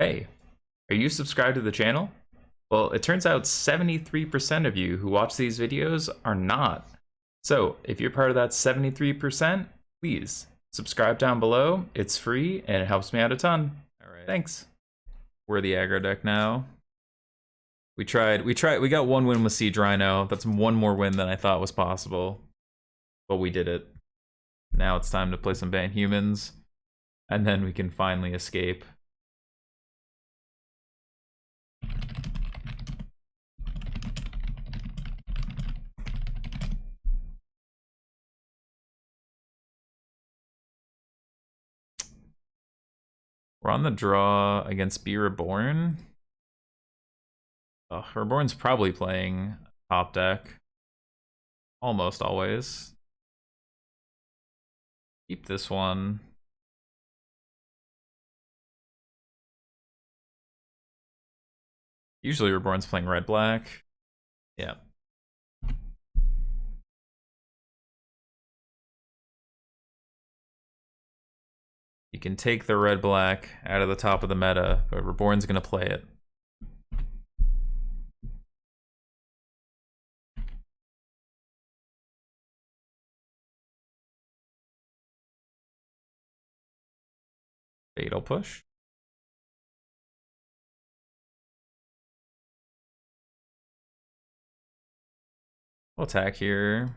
Hey, are you subscribed to the channel? Well, it turns out 73% of you who watch these videos are not. So, if you're part of that 73%, please subscribe down below. It's free and it helps me out a ton. All right. Thanks. We're the aggro deck now. We got one win with Siege Rhino. That's one more win than I thought was possible. But we did it. Now it's time to play some Bant Humans. And then we can finally escape. We're on the draw against Be Reborn. Reborn's probably playing top deck. Almost always. Keep this one. Usually Reborn's playing red-black. Yeah. You can take the red-black out of the top of the meta, but Reborn's gonna play it. Fatal push. We'll attack here.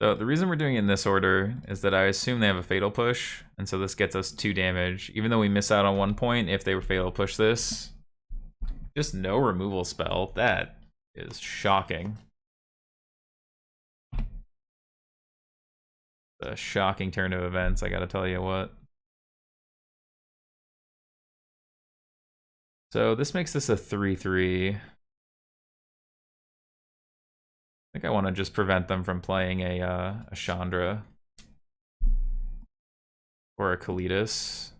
So the reason we're doing it in this order is that I assume they have a fatal push, and so this gets us 2 damage. Even though we miss out on 1 point if they were fatal push this. Just no removal spell. That is shocking. A shocking turn of events, I gotta tell you what. So this makes this a 3/3. I think I want to just prevent them from playing a Chandra or a Kalidas.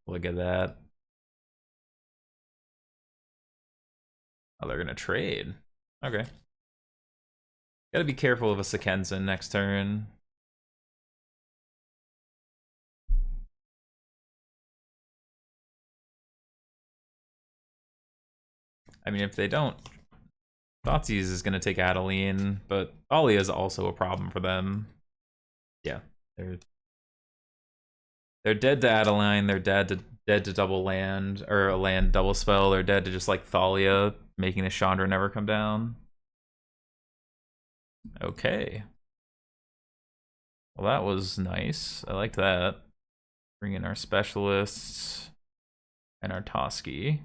Look at that. Oh, they're gonna trade. Okay. Gotta be careful of a Sekensen next turn. I mean, if they don't, Thoughtseize is gonna take Adeline, but Alia is also a problem for them. Yeah, they're dead to Adeline. They're dead to double land or a land double spell. They're dead to just like Thalia, making the Chandra never come down. Okay. Well, that was nice. I liked that. Bring in our specialists and our Toski.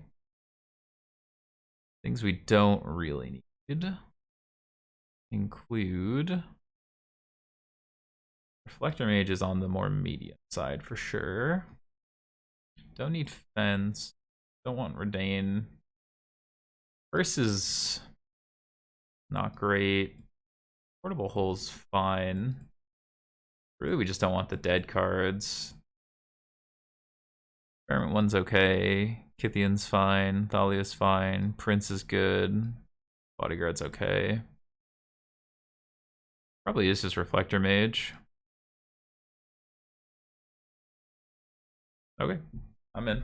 Things we don't really need include Reflector Mage is on the more medium side for sure. Don't need Fence. Don't want Redain. First is not great. Portable Hull's fine. Really, we just don't want the dead cards. Experiment 1's okay. Kithian's fine. Thalia's fine. Prince is good. Bodyguard's okay. Probably is just Reflector Mage. Okay, I'm in.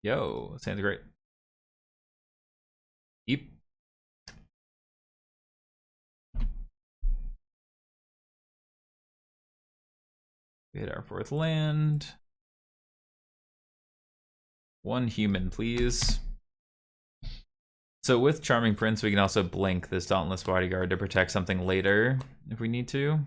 Yo, sounds great. Yep. We hit our 4th land. 1 human, please. So with Charming Prince, we can also blink this Dauntless Bodyguard to protect something later if we need to.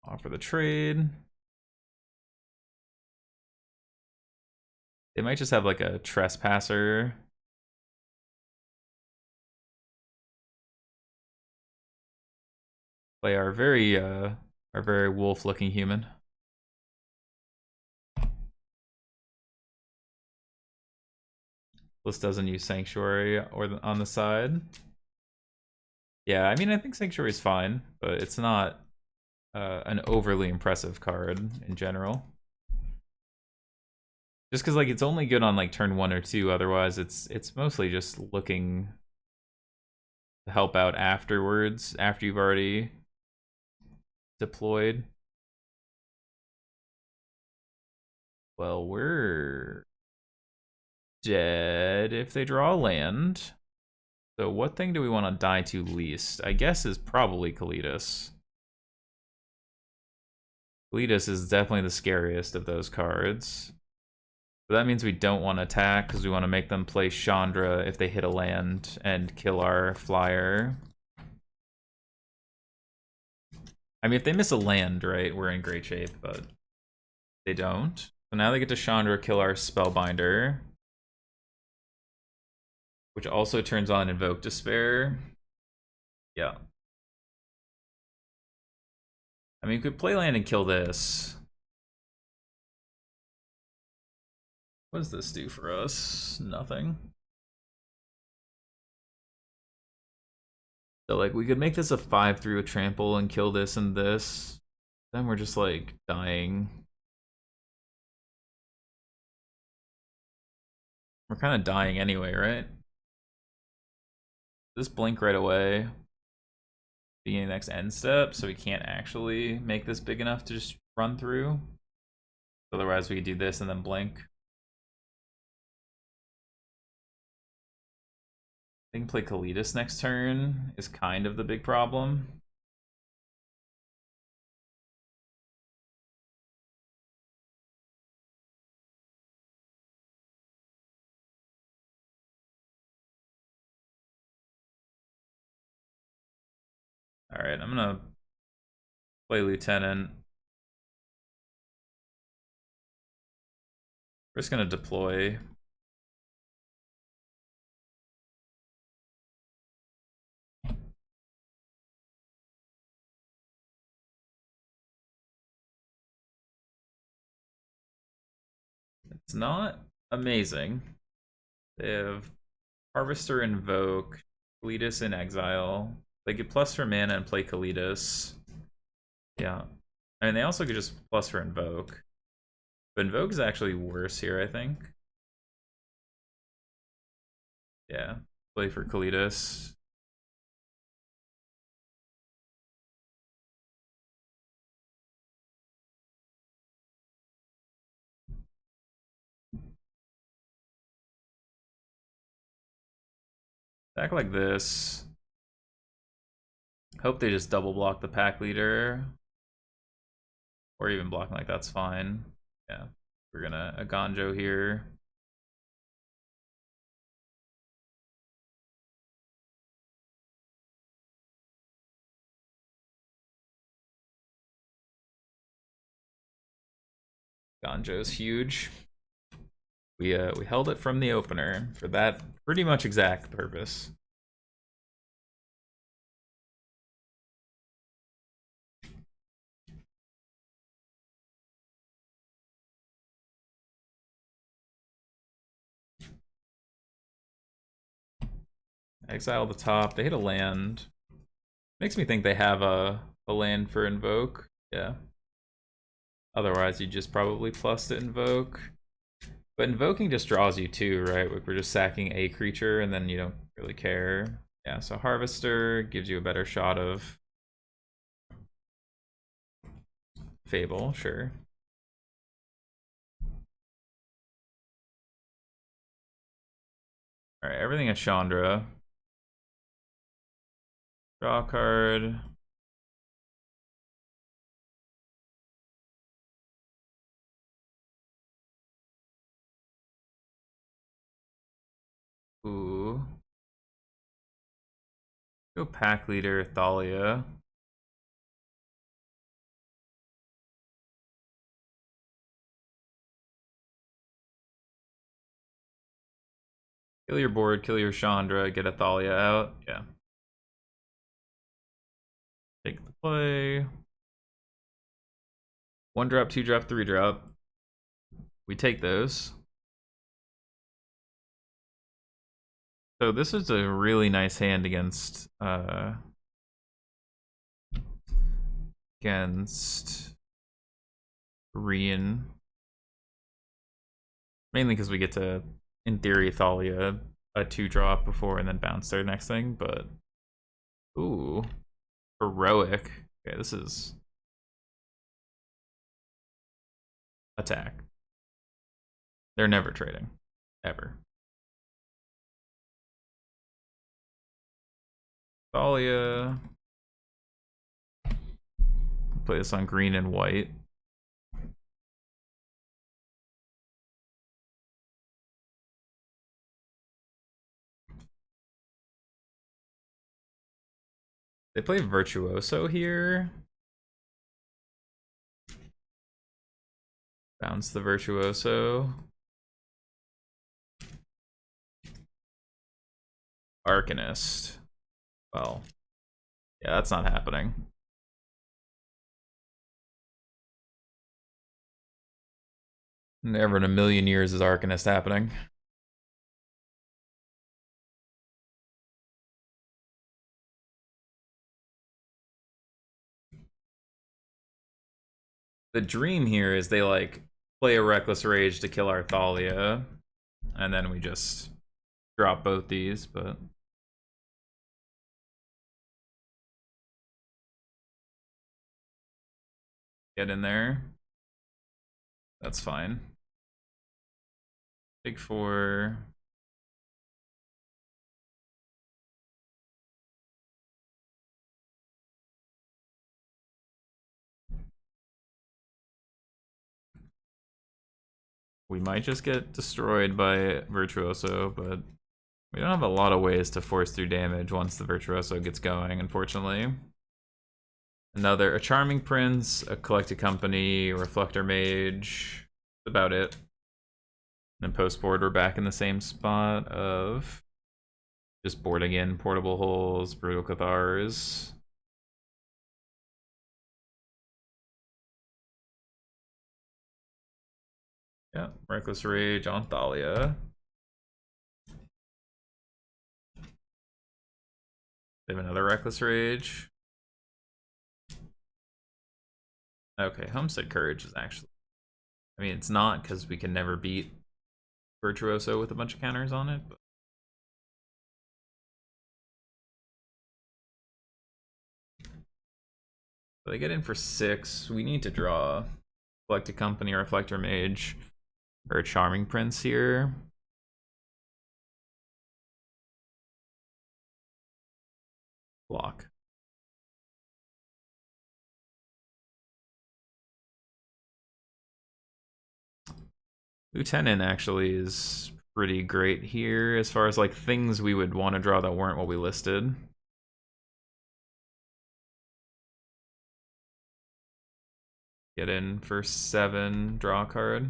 Offer the trade. They might just have like a Trespasser. Play our very wolf-looking human. This doesn't use Sanctuary or on the side. Yeah, I mean, I think Sanctuary is fine, but it's not an overly impressive card in general. Just because like it's only good on like turn 1 or 2, otherwise it's mostly just looking to help out afterwards, after you've already deployed. Well, we're dead if they draw land. So what thing do we want to die to least? I guess is probably Kalitas. Kalitas is definitely the scariest of those cards. But that means we don't want to attack because we want to make them play Chandra if they hit a land and kill our flyer. I mean, if they miss a land, right, we're in great shape, but they don't. So now they get to Chandra kill our Spellbinder, which also turns on Invoke Despair. Yeah. I mean, we could play land and kill this. What does this do for us? Nothing. So, like, we could make this a 5 through a trample and kill this and this. Then we're just, like, dying. We're kind of dying anyway, right? Just blink right away. Beginning next end step, so we can't actually make this big enough to just run through. Otherwise, we could do this and then blink. I think play Kalitas next turn is kind of the big problem. Alright, I'm gonna play Lieutenant. We're just gonna deploy. It's not amazing. They have Harvester Invoke, Kalitas in Exile. They get plus for mana and play Kalitas. Yeah. I mean, they also could just plus for Invoke. But Invoke is actually worse here, I think. Yeah. Play for Kalitas. Act like this. Hope they just double block the pack leader. Or even blocking like that's fine. Yeah. We're gonna Aganjo here. Aganjo's huge. We held it from the opener for that pretty much exact purpose. Exile the top. They hit a land. Makes me think they have a land for Invoke. Yeah. Otherwise, you just probably plus to Invoke. But Invoking just draws you too, right? Like we're just sacking a creature and then you don't really care. Yeah, so Harvester gives you a better shot of Fable, sure. Alright, everything at Chandra. Draw a card. Ooh. Go Pack Leader, Thalia. Kill your board, kill your Chandra, get a Thalia out. Yeah. Take the play. 1 drop, 2 drop, 3 drop. We take those. So this is a really nice hand against Rian. Mainly because we get to, in theory, Thalia a 2-drop before and then bounce their next thing, but ooh. Heroic. Okay, this is attack. They're never trading. Ever. Thalia. Play this on green and white. They play Virtuoso here. Bounce the Virtuoso. Arcanist. Well, yeah, that's not happening. Never in a million years is Arcanist happening. The dream here is they like play a Reckless Rage to kill our Thalia, and then we just drop both these, but get in there. That's fine. Big 4. We might just get destroyed by Virtuoso, but we don't have a lot of ways to force through damage once the Virtuoso gets going, unfortunately. A Charming Prince, a Collected Company, Reflector Mage. That's about it. And then post-board, we're back in the same spot of just boarding in Portable Holes, Brutal Cathars. Yeah, Reckless Rage on Thalia. They have another Reckless Rage. Okay, Homestead Courage is actually... I mean, it's not because we can never beat Virtuoso with a bunch of counters on it, but... So they get in for 6. We need to draw Collected Company, Reflector Mage, or a Charming Prince here. Block. Lieutenant actually is pretty great here as far as like things we would want to draw that weren't what we listed. Get in for 7, draw a card.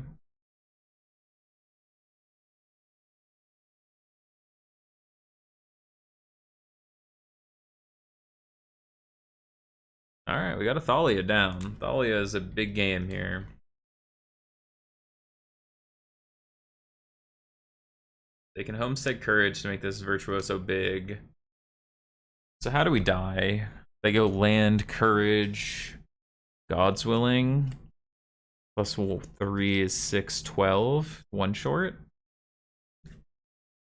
Alright, we got a Thalia down. Thalia is a big game here. They can Homestead Courage to make this Virtuoso big. So how do we die? They go Land, Courage, God's Willing. Plus 3 is 6, 12. 1 short?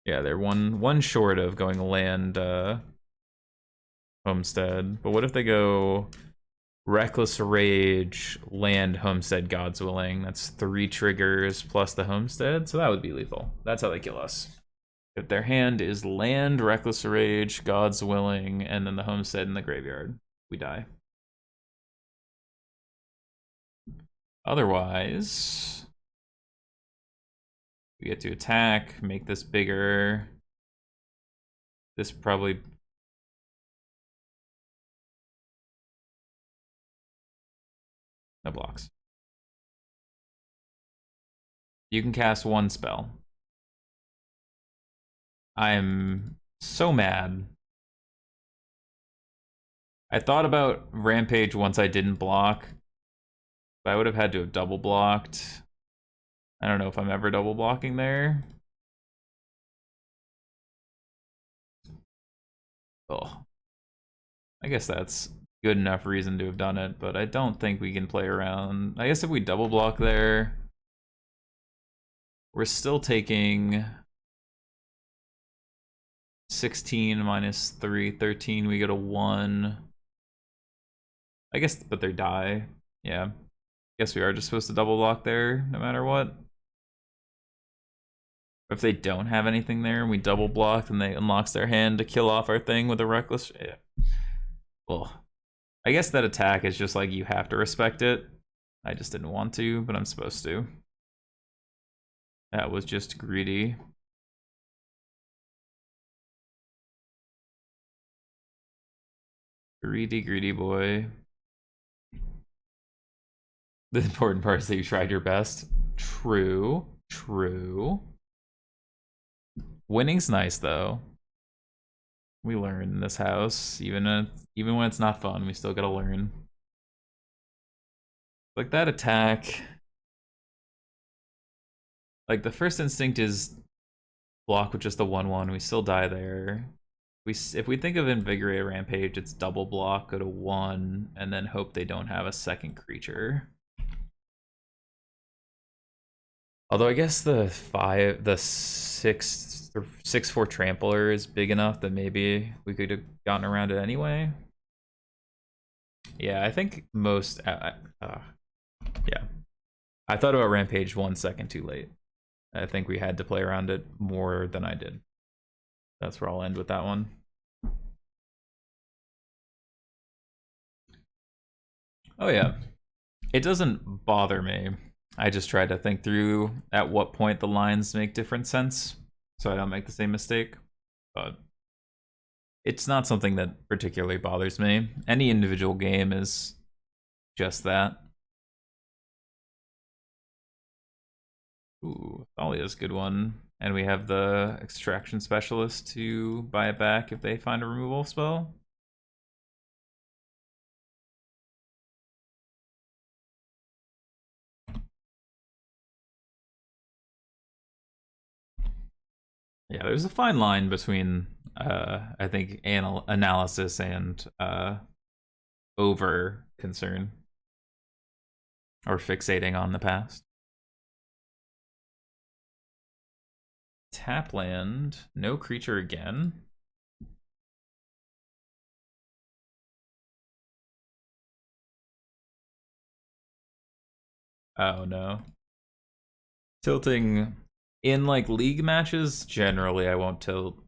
Yeah, they're one short of going Land, Homestead. But what if they go Reckless Rage, Land, Homestead, God's Willing? That's 3 triggers plus the Homestead, so that would be lethal. That's how they kill us. If their hand is Land, Reckless Rage, God's Willing, and then the Homestead in the graveyard, we die. Otherwise, we get to attack, make this bigger. This probably... No blocks. You can cast 1 spell. I'm so mad. I thought about Rampage once I didn't block, but I would have had to have double blocked. I don't know if I'm ever double blocking there. Oh, I guess that's good enough reason to have done it, but I don't think we can play around. I guess if we double block there, we're still taking 16 minus 3, 13. We go to 1. I guess, but they die. Yeah. Guess we are just supposed to double block there no matter what. If they don't have anything there and we double block, then they unlocks their hand to kill off our thing with a reckless. Yeah. Well, I guess that attack is just like you have to respect it. I just didn't want to, but I'm supposed to. That was just greedy. Greedy, greedy boy. The important part is that you tried your best. True, true. Winning's nice though. We learn in this house, even when it's not fun, we still gotta learn. Like that attack, like the first instinct is block with just the 1/1. We still die there. If we think of Invigorate Rampage, it's double block, go to 1, and then hope they don't have a second creature. Although I guess the 6/4 trampler is big enough that maybe we could have gotten around it anyway. Yeah, I think most. Yeah, I thought about Rampage 1 second too late. I think we had to play around it more than I did. That's where I'll end with that one. Oh yeah, it doesn't bother me. I just try to think through at what point the lines make different sense, so I don't make the same mistake. But it's not something that particularly bothers me. Any individual game is just that. Ooh, Thalia's a good one. And we have the extraction specialist to buy it back if they find a removal spell. Yeah, there's a fine line between I think analysis and over concern or fixating on the past. Tap land, no creature again. Oh no. Tilting in like league matches, generally I won't tilt.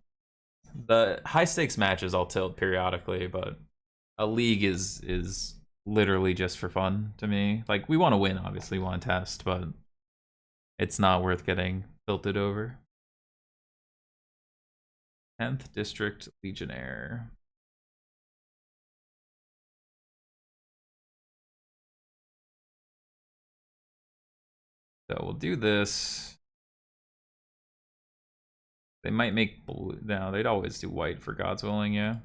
The high stakes matches I'll tilt periodically, but a league is literally just for fun to me. Like we want to win, obviously, we want to test, but it's not worth getting tilted over. 10th District Legionnaire. So we'll do this. They might make blue. No, they'd always do white for God's willing, yeah.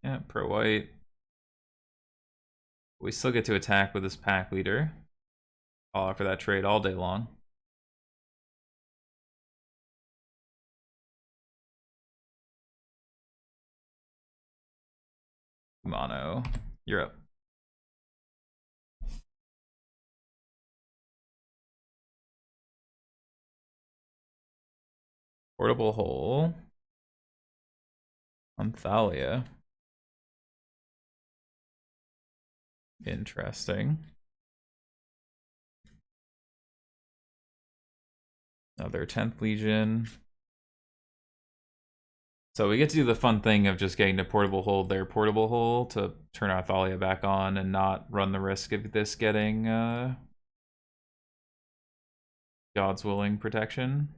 Yeah, pro white. We still get to attack with this pack leader. I'll offer that trade all day long. Mono, you're up. Portable hole. Thalia. Interesting. Another 10th Legion. So we get to do the fun thing of just getting to portable hold their portable hole to turn our Thalia back on and not run the risk of this getting God's willing protection.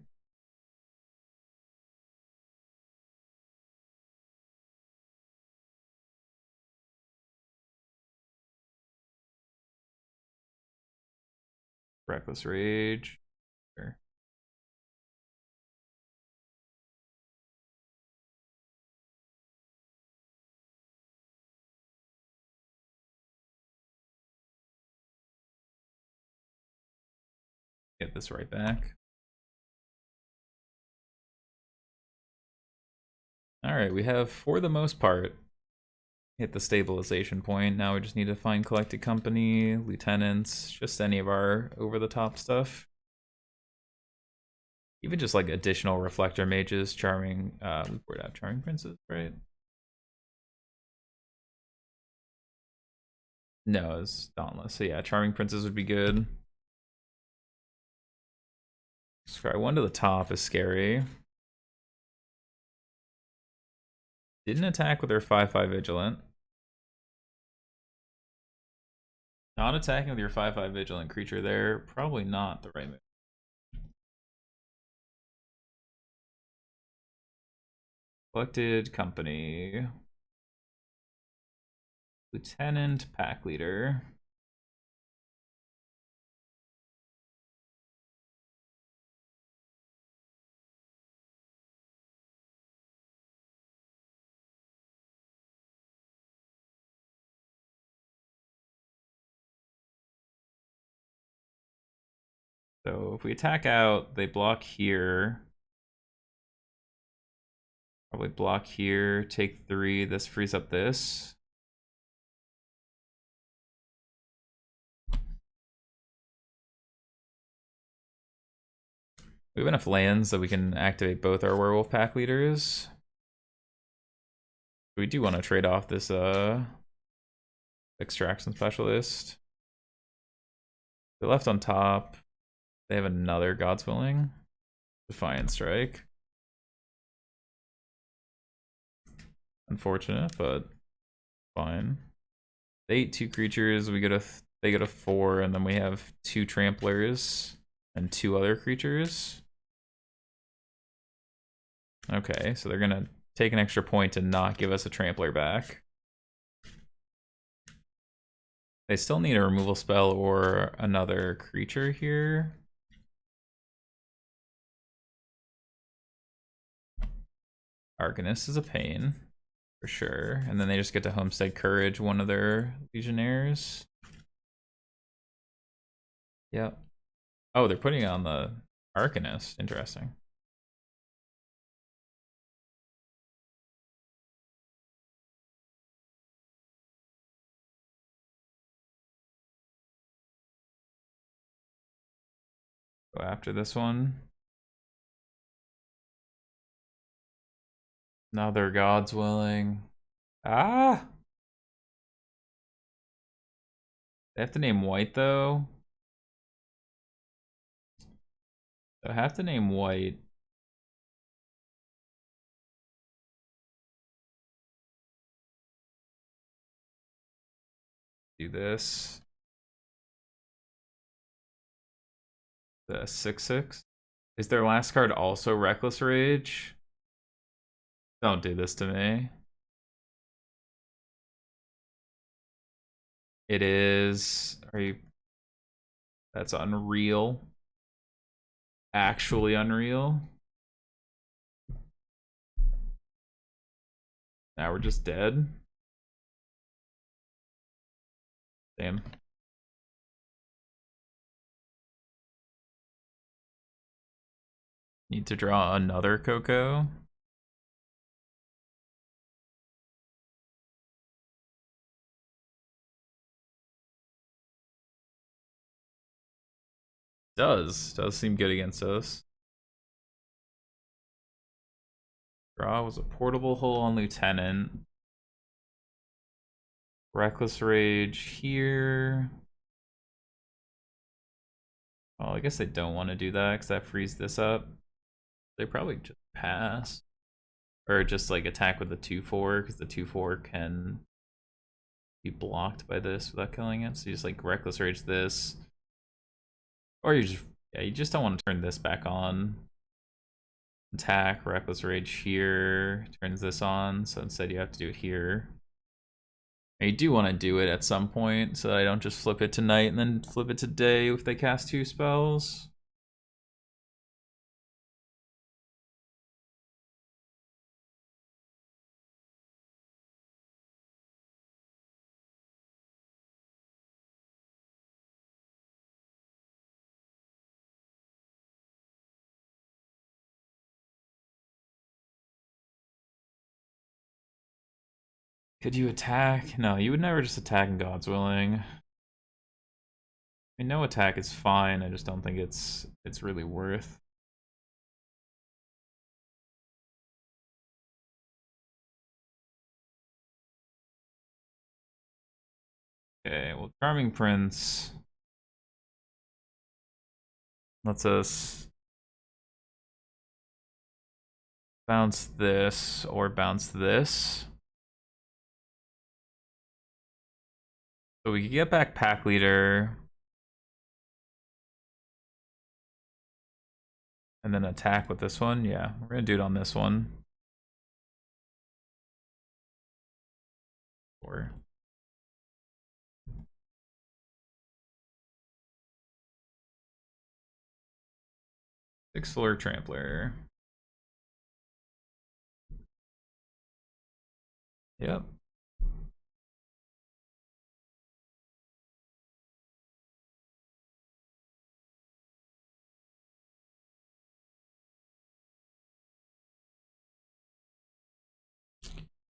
Reckless Rage. Sure. Get this right back. Alright, we have, for the most part, hit the stabilization point. Now we just need to find collected company, lieutenants, just any of our over-the-top stuff. Even just like additional reflector mages, charming, we poured out charming princes, right? No, it's dauntless. So yeah, charming princes would be good. Scry 1 to the top is scary. Didn't attack with their 5/5 vigilant. Not attacking with your 5/5 vigilant creature there, probably not the right move. Collected company. Lieutenant, pack leader. So if we attack out, they block here. Probably block here, take 3, this frees up this. We have enough lands that we can activate both our werewolf pack leaders. We do want to trade off this extraction specialist. They're left on top. They have another God's Willing. Defiant Strike. Unfortunate, but fine. They ate 2 creatures. We they get a 4, and then we have 2 tramplers and 2 other creatures. Okay, so they're gonna take an extra point and not give us a trampler back. They still need a removal spell or another creature here. Arcanist is a pain, for sure. And then they just get to Homestead Courage one of their Legionnaires. Yep. Oh, they're putting it on the Arcanist. Interesting. Go after this one. Another God's Willing. Ah! They have to name white, though. So I have to name white. Do this. The 6/6. Is their last card also Reckless Rage? Don't do this to me. It is. Are you? That's unreal. Actually unreal. Now we're just dead. Damn. Need to draw another Coco. Does seem good against us. Draw was a portable hole on Lieutenant. Reckless Rage here. Well, I guess they don't want to do that because that frees this up. They probably just pass. Or just like attack with the 2/4 because the 2/4 can be blocked by this without killing it. So you just like Reckless Rage this. Or you just don't want to turn this back on. Attack, Reckless Rage here, turns this on, so instead you have to do it here. And you do want to do it at some point, so that I don't just flip it to night and then flip it to day if they cast 2 spells. Could you attack? No, you would never just attack in God's Willing. I mean, no attack is fine. I just don't think it's really worth. Okay, well, Charming Prince lets us bounce this or bounce this. So we can get back Pack Leader. And then attack with this one. Yeah, we're gonna do it on this one. Or 6-floor Trampler. Yep.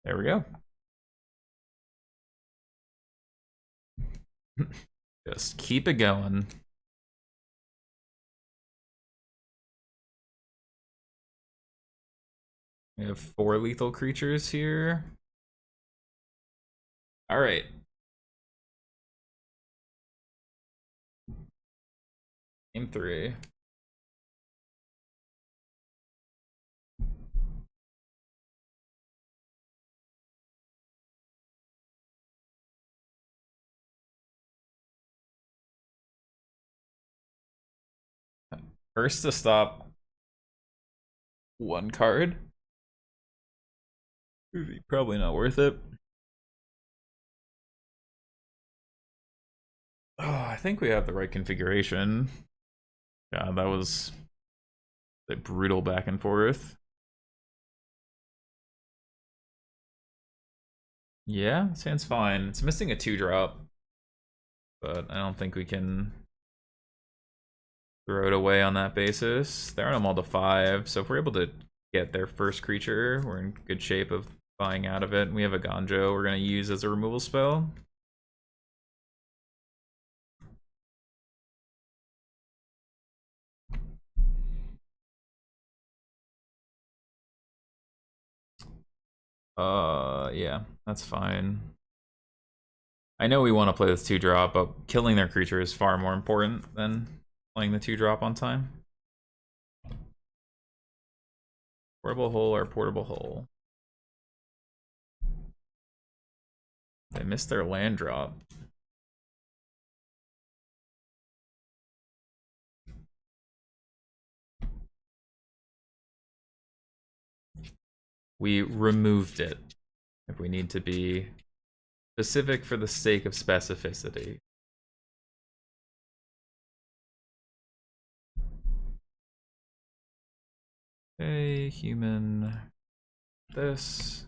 There we go. Just keep it going. We have 4 lethal creatures here. All right. Game 3. First to stop 1 card. Probably not worth it. Oh, I think we have the right configuration. Yeah, that was a brutal back and forth. Yeah, this hand's fine. It's missing a 2-drop, but I don't think we can throw it away on that basis. They're on them all to 5, so if we're able to get their first creature, we're in good shape of buying out of it. We have a Ganjo we're going to use as a removal spell. Yeah, that's fine. I know we want to play this 2-drop, but killing their creature is far more important than playing the 2-drop on time. Portable Hole or Portable Hole? They missed their land drop. We removed it, if we need to be specific for the sake of specificity. Okay, human. This.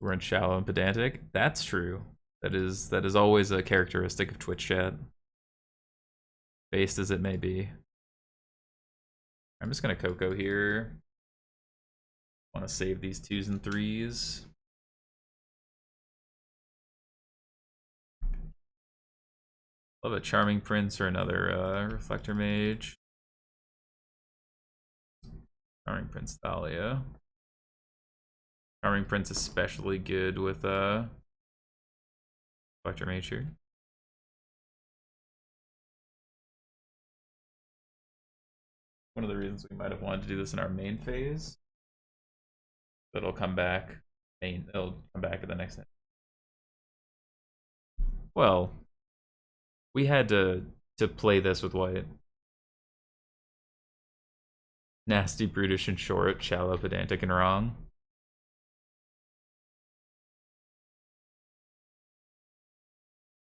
We're in shallow and pedantic. That's true. That is always a characteristic of Twitch chat. Based as it may be. I'm just gonna Coco here. Want to save these 2s and 3s. Love a Charming Prince or another Reflector Mage. Charming Prince Thalia. Charming Prince especially good with Reflector Mage here. One of the reasons we might have wanted to do this in our main phase. But it'll come back. It'll come back at the next end. Well, we had to play this with white. Nasty, brutish, and short, shallow, pedantic, and wrong.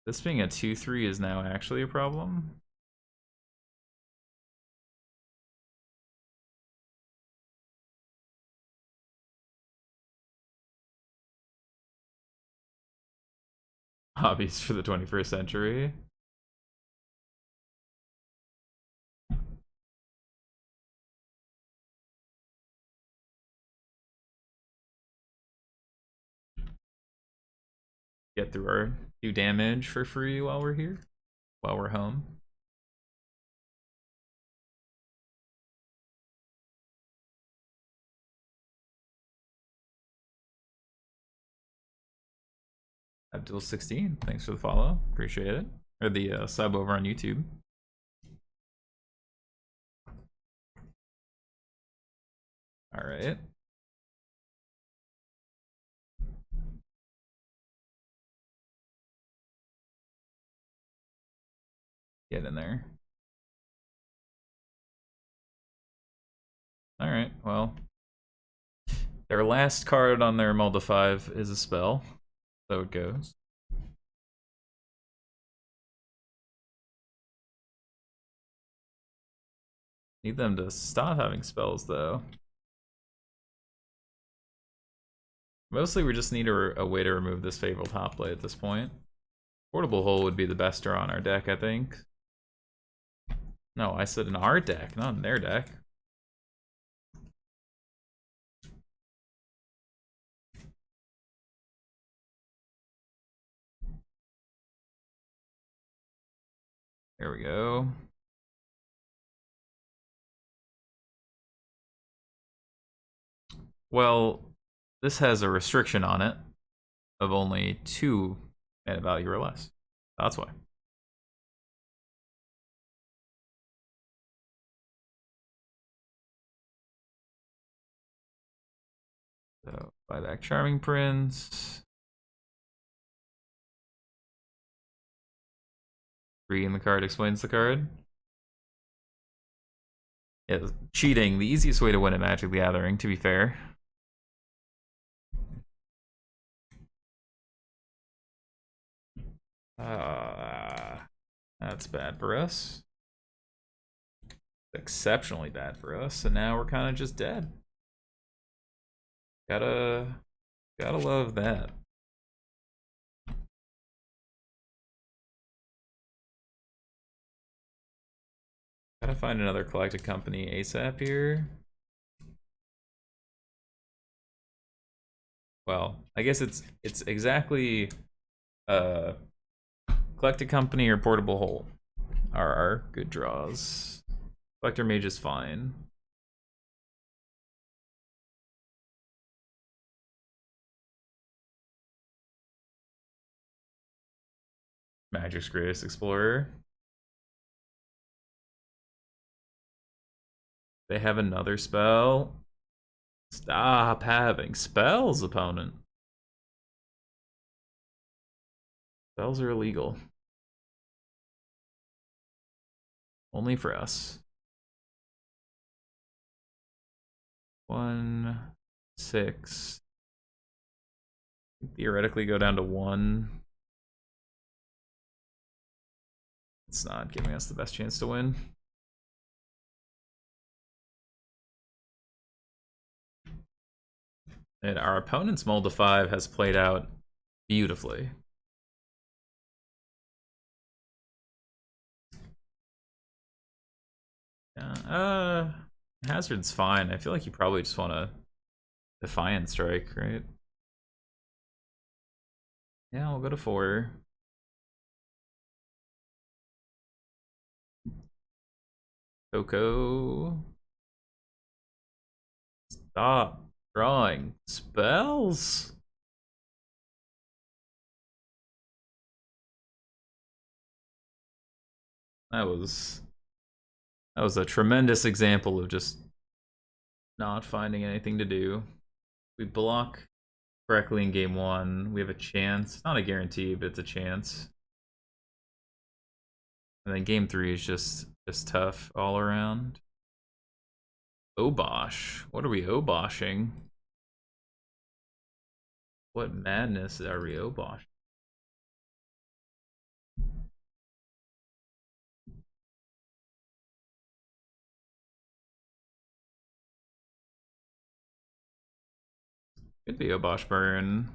This being a 2-3 is now actually a problem. Hobbies for the 21st century. Get through our 2 damage for free while we're here, while we're home. Abdul16, thanks for the follow. Appreciate it. Or the sub over on YouTube. All right. Get in there. All right, well. Their last card on their Mulda 5 is a spell. So it goes. Need them to stop having spells, though. Mostly we just need a way to remove this Fabled Hoplite at this point. Portable Hole would be the best draw on our deck, I think. No, I said in our deck, not in their deck. There we go. Well, this has a restriction on it of only 2 mana value or less. That's why. So, buy back Charming Prince. Reading the card explains the card. Yeah, cheating, the easiest way to win at Magic the Gathering, to be fair. That's bad for us. Exceptionally bad for us, and now we're kind of just dead. Gotta love that. Gotta find another collected company ASAP here. Well, I guess it's exactly collected company or portable hole are our good draws. Collector Mage is fine. Magic's Greatest Explorer. They have another spell. Stop having spells, opponent. Spells are illegal. Only for us. 1, 6. Theoretically go down to 1. It's not giving us the best chance to win. And our opponent's Mulda 5 has played out beautifully. Yeah, Hazard's fine. I feel like you probably just want to Defiant Strike, right? Yeah, we'll go to 4. Coco. Stop drawing spells. That was a tremendous example of just not finding anything to do. We block correctly in game 1. We have a chance. Not a guarantee, but it's a chance. And then game 3 is just tough all around. Obosh. What are we oboshing? What madness are we oboshing? Could be Obosh Burn.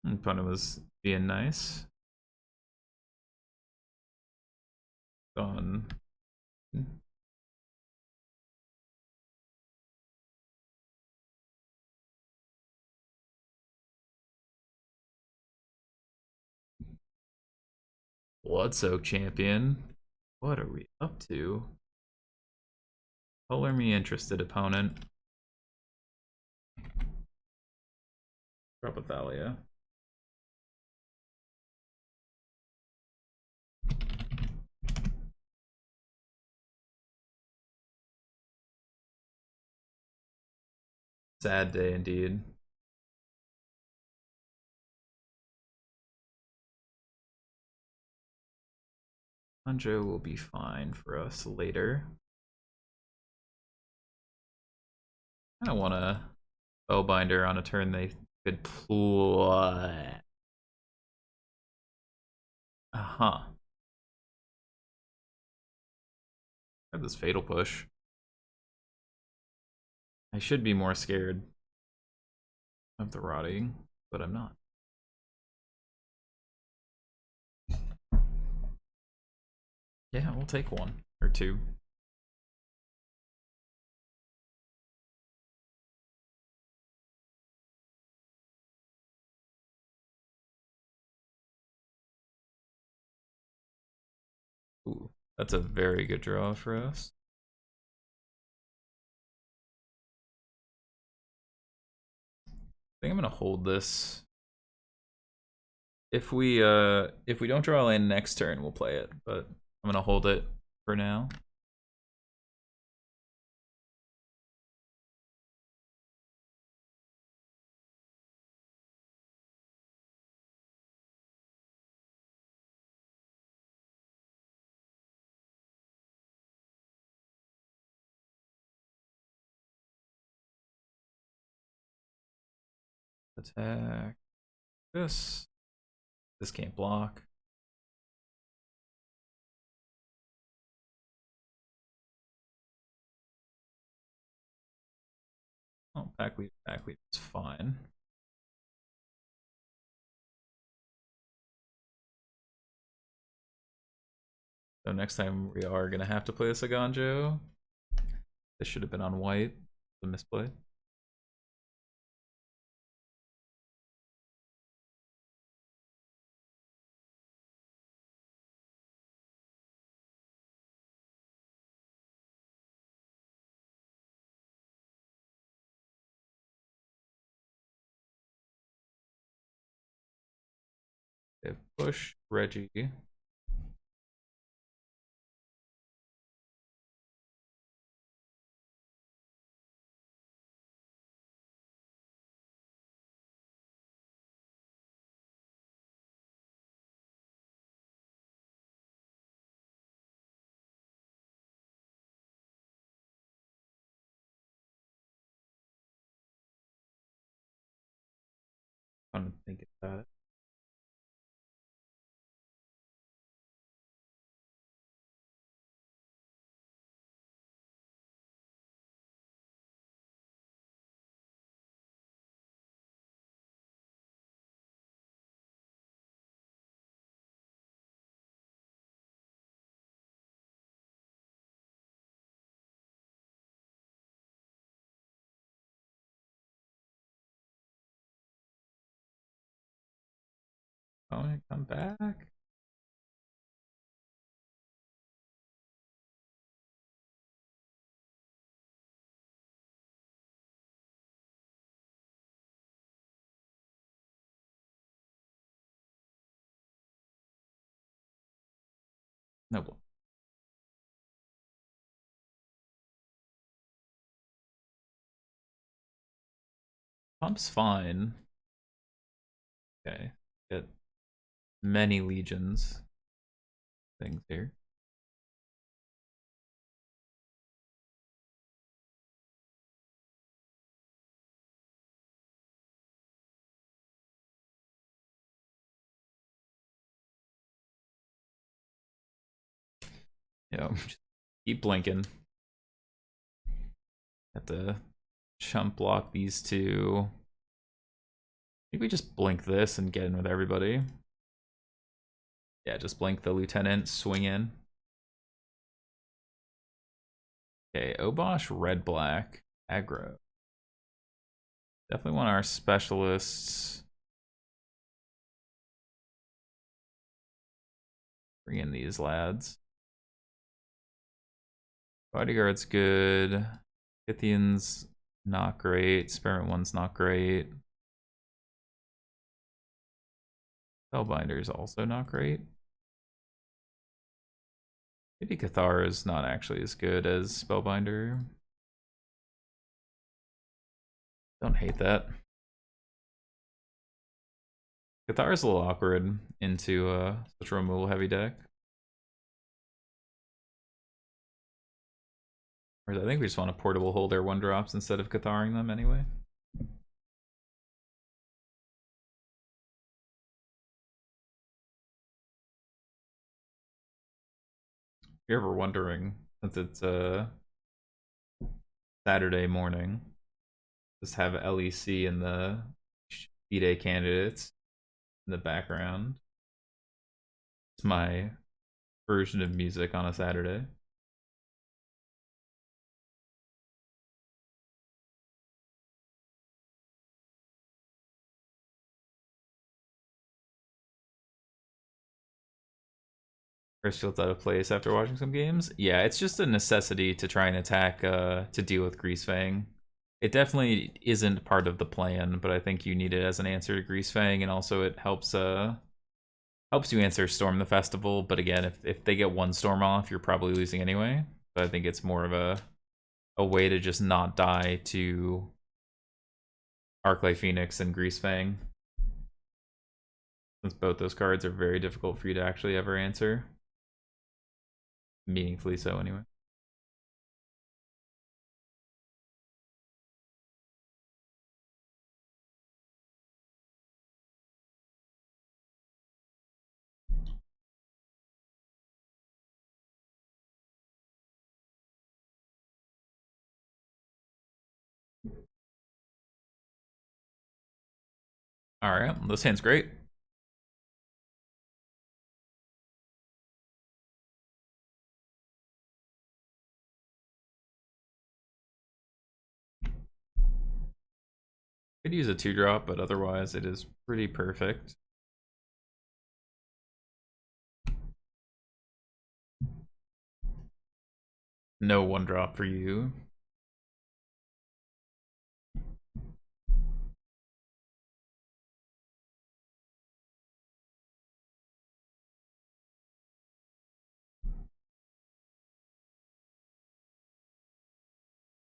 Opponent was being nice. Gone. Blood Soak champion. What are we up to? Color me interested, opponent. Drop a Thalia. Sad day indeed. Hanjo will be fine for us later. I don't want a Bowbinder on a turn they could play. Uh-huh. I have this Fatal Push. I should be more scared of the rotting, but I'm not. Yeah, we'll take one or two. Ooh, that's a very good draw for us. I think I'm gonna hold this. If we don't draw a land next turn, we'll play it, but I'm gonna hold it for now. Attack this. This can't block. Oh, back lead is fine. So next time we are gonna have to play this Aganjo. This should have been on white. The misplay. They have push Reggie. I'm thinking about it. Oh, come back. No. Pump's fine. Okay. Get many legions things here. Yeah, just keep blinking. Have to chump block these two. think we just blink this and get in with everybody. Yeah, just blink the lieutenant, swing in. Okay, Obosh, red black, aggro. Definitely want our specialists. Bring in these lads. Bodyguard's good. Scythian's not great. Experiment 1's not great. Spellbinder's also not great. Maybe Cathar is not actually as good as Spellbinder. Don't hate that. Cathar is a little awkward into such a removal heavy deck. Whereas I think we just want to portable hold their 1-drops instead of Catharing them anyway. If you're ever wondering, since it's Saturday morning, just have LEC and the B-Day candidates in the background. It's my version of music on a Saturday. Chris feels out of place after watching some games. Yeah, it's just a necessity to try and attack to deal with Greasefang. It definitely isn't part of the plan, but I think you need it as an answer to Greasefang, and also it helps you answer Storm the Festival. But again, if they get one Storm off, you're probably losing anyway. But I think it's more of a way to just not die to Izzet Phoenix and Greasefang, since both those cards are very difficult for you to actually ever answer. Meaningfully so, anyway. Alright, this hand's great. Could use a 2-drop, but otherwise it is pretty perfect. No 1-drop for you.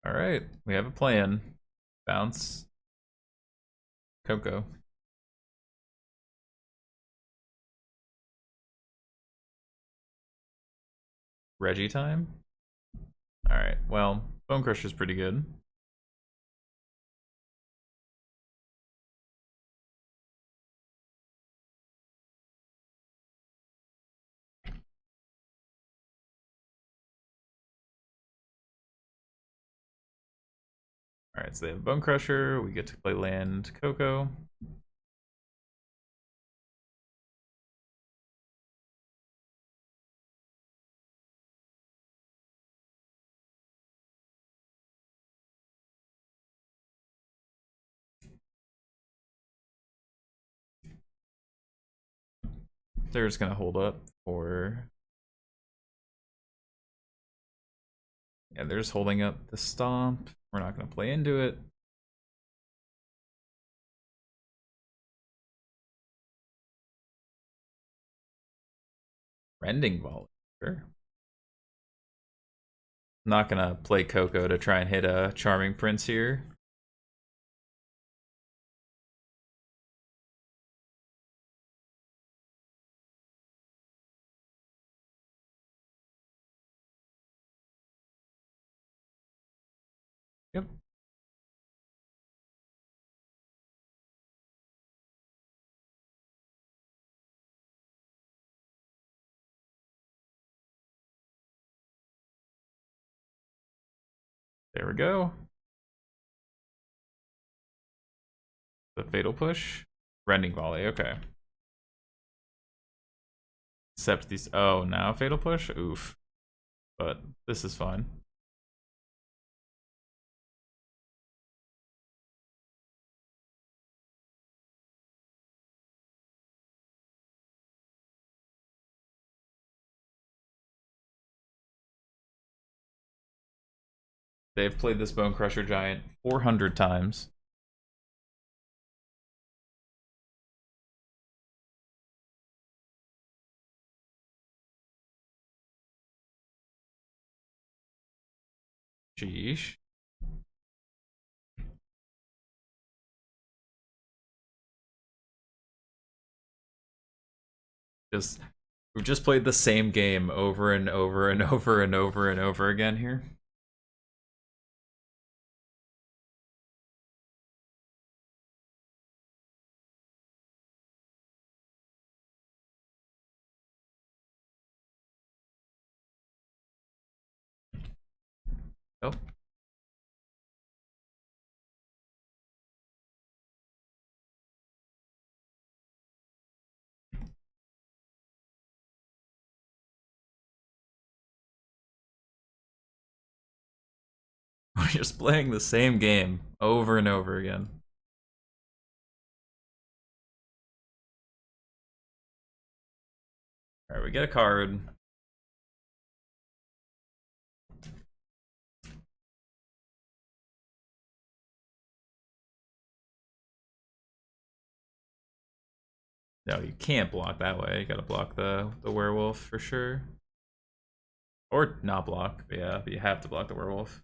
Alright, we have a plan. Bounce. Coco. Reggie time? Alright, well, Bone Crusher's pretty good. Alright, so they have Bone Crusher, we get to play land Coco. They're just gonna hold up for... Yeah, they're just holding up the stomp. We're not gonna play into it. Rending Volley, sure. Not gonna play Coco to try and hit a Charming Prince here. Yep. There we go. The Fatal Push. Rending Volley, okay. Except these, oh, now Fatal Push? Oof. But this is fine. They've played this Bone Crusher Giant 400 times. Sheesh. We've just played the same game over and over and over and over and over again here. Oh. We're just playing the same game over and over again. Alright, we get a card. No, you can't block that way. You gotta block the werewolf for sure. Or not block, but yeah, you have to block the werewolf.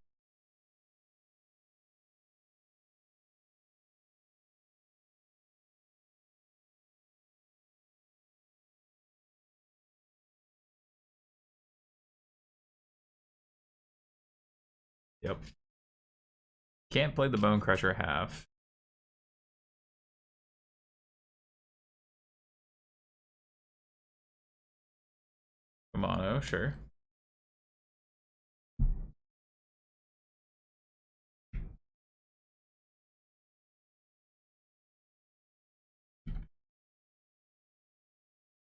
Yep. Can't play the Bone Crusher half. Mono, sure.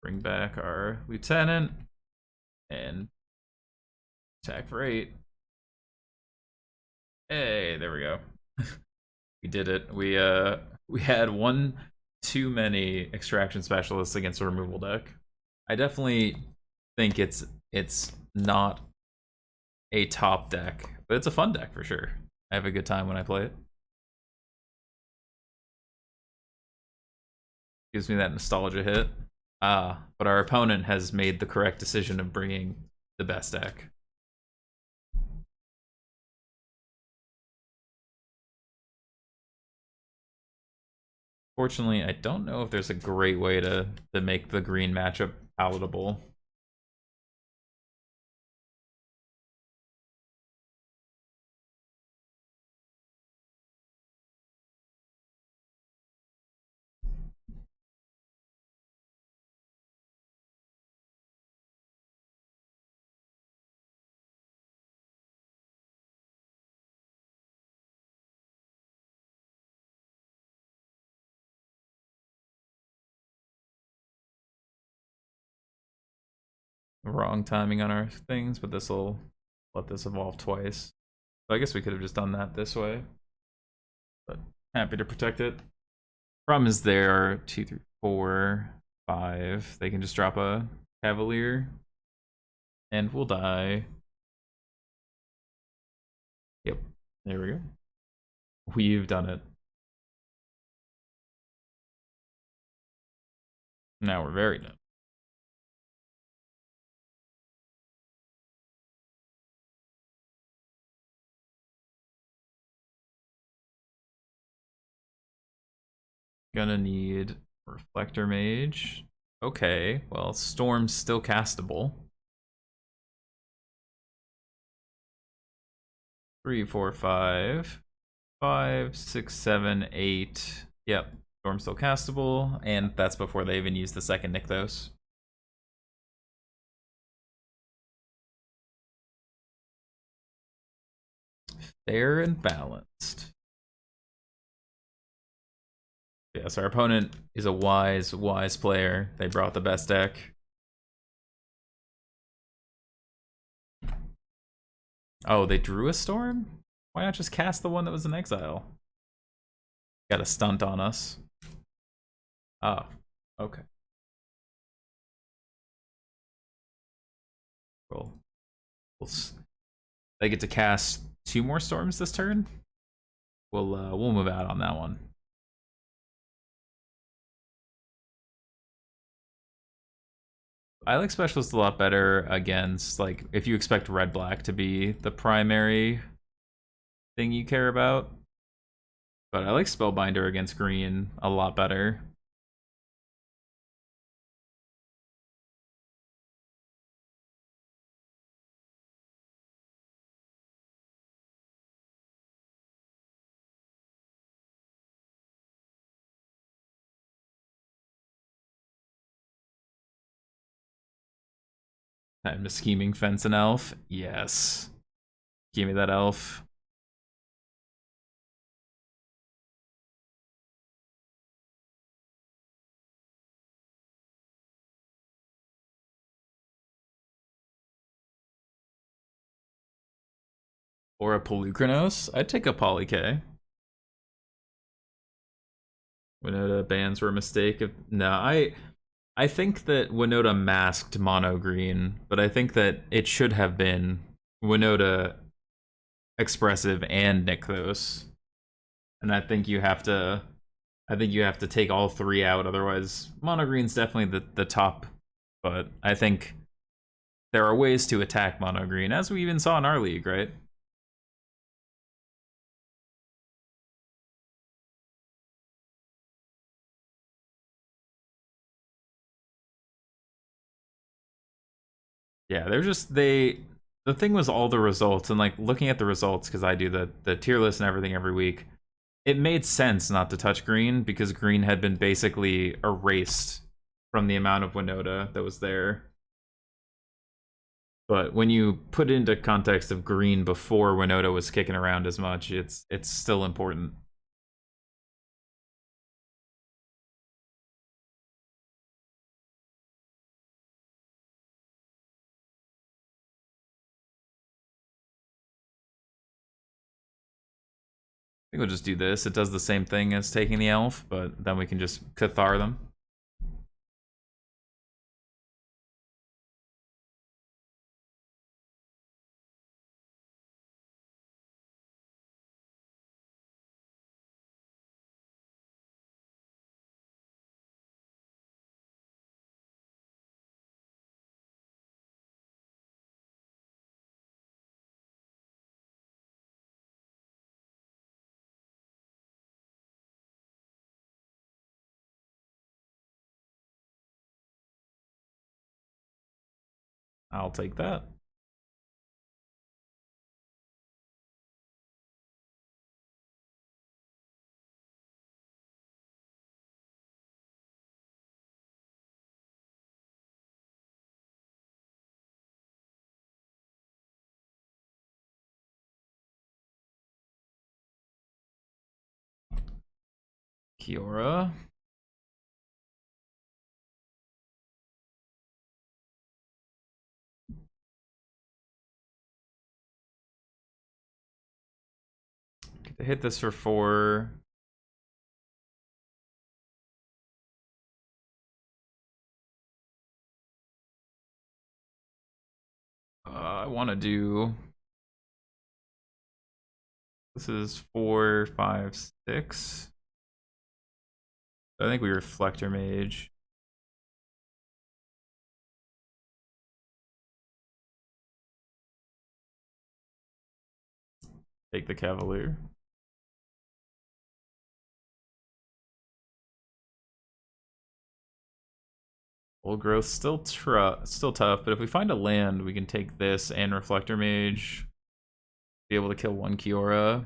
Bring back our lieutenant and attack for 8. Hey, there we go. We did it. We had one too many extraction specialists against a removal deck. I definitely think it's not a top deck, but it's a fun deck for sure. I have a good time when I play it. Gives me that nostalgia hit. But our opponent has made the correct decision of bringing the best deck. Fortunately, I don't know if there's a great way to make the green matchup palatable. Wrong timing on our things, but this will let this evolve twice. So I guess we could have just done that this way. But happy to protect it. Problem is there are 2, 3, 4, 5. They can just drop a Cavalier. And we'll die. Yep. There we go. We've done it. Now we're very done. Gonna need Reflector Mage. Okay, well, Storm's still castable. 3, 4, 5. 5, 6, 7, 8. Yep, Storm's still castable, and that's before they even use the second Nykthos. Fair and balanced. Yes, our opponent is a wise player. They brought the best deck. Oh, they drew a storm? Why not just cast the one that was in exile? Got a stunt on us. Oh, okay. Cool. They get to cast 2 more storms this turn. We'll move out on that one. I like Specialist a lot better against, like, if you expect red-black to be the primary thing you care about. But I like Spellbinder against green a lot better. Time to Scheming Fence an elf. Yes. Give me that elf. Or a Pelucranos. I'd take a Polyk. Winota bans were a mistake. No, I think that Winota masked Mono Green, but I think that it should have been Winota Expressive and Nykthos. And I think you have to take all 3 out, otherwise Mono Green's definitely the top. But I think there are ways to attack Mono Green, as we even saw in our league, right? Yeah, they're just the thing was all the results, and like looking at the results, because I do the tier list and everything every week, it made sense not to touch green because green had been basically erased from the amount of Winota that was there. But when you put it into context of green before Winota was kicking around as much, it's still important. I think we'll just do this. It does the same thing as taking the elf, but then we can just Cathar them. I'll take that. Kiora. Get to hit this for 4. I want to do... This is 4, 5, 6. I think we Reflector Mage. Take the Cavalier. Old Growth still tough, but if we find a land, we can take this and Reflector Mage. Be able to kill 1 Kiora.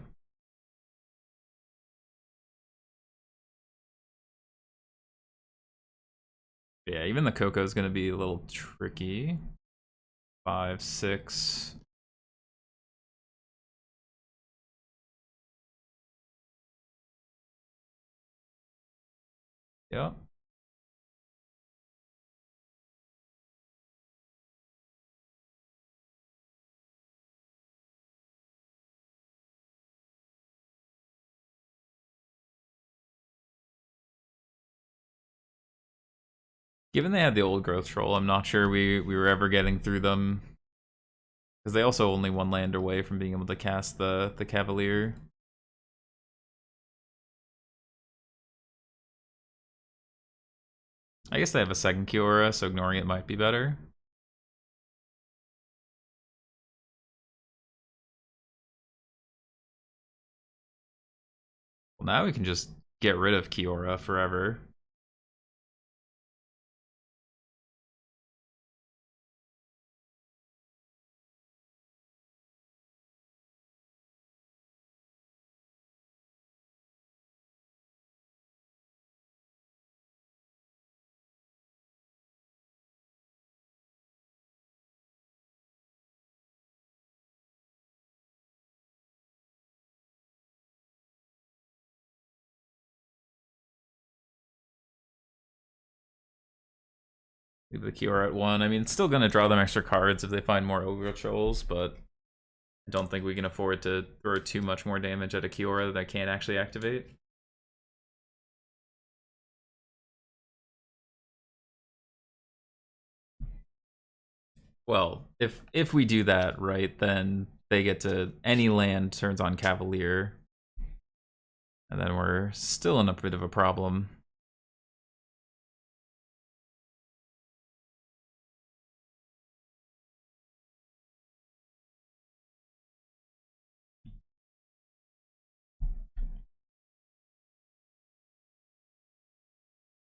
Yeah, even the Coco is going to be a little tricky. 5, 6. Yeah. Given they had the old growth troll, I'm not sure we were ever getting through them. Because they also only one land away from being able to cast the Cavalier. I guess they have a second Kiora, so ignoring it might be better. Well, now we can just get rid of Kiora forever. Leave the Kiora at 1. I mean, it's still going to draw them extra cards if they find more Ogre Trolls, but I don't think we can afford to throw too much more damage at a Kiora that I can't actually activate. Well, if we do that, right, then they get to any land turns on Cavalier. And then we're still in a bit of a problem.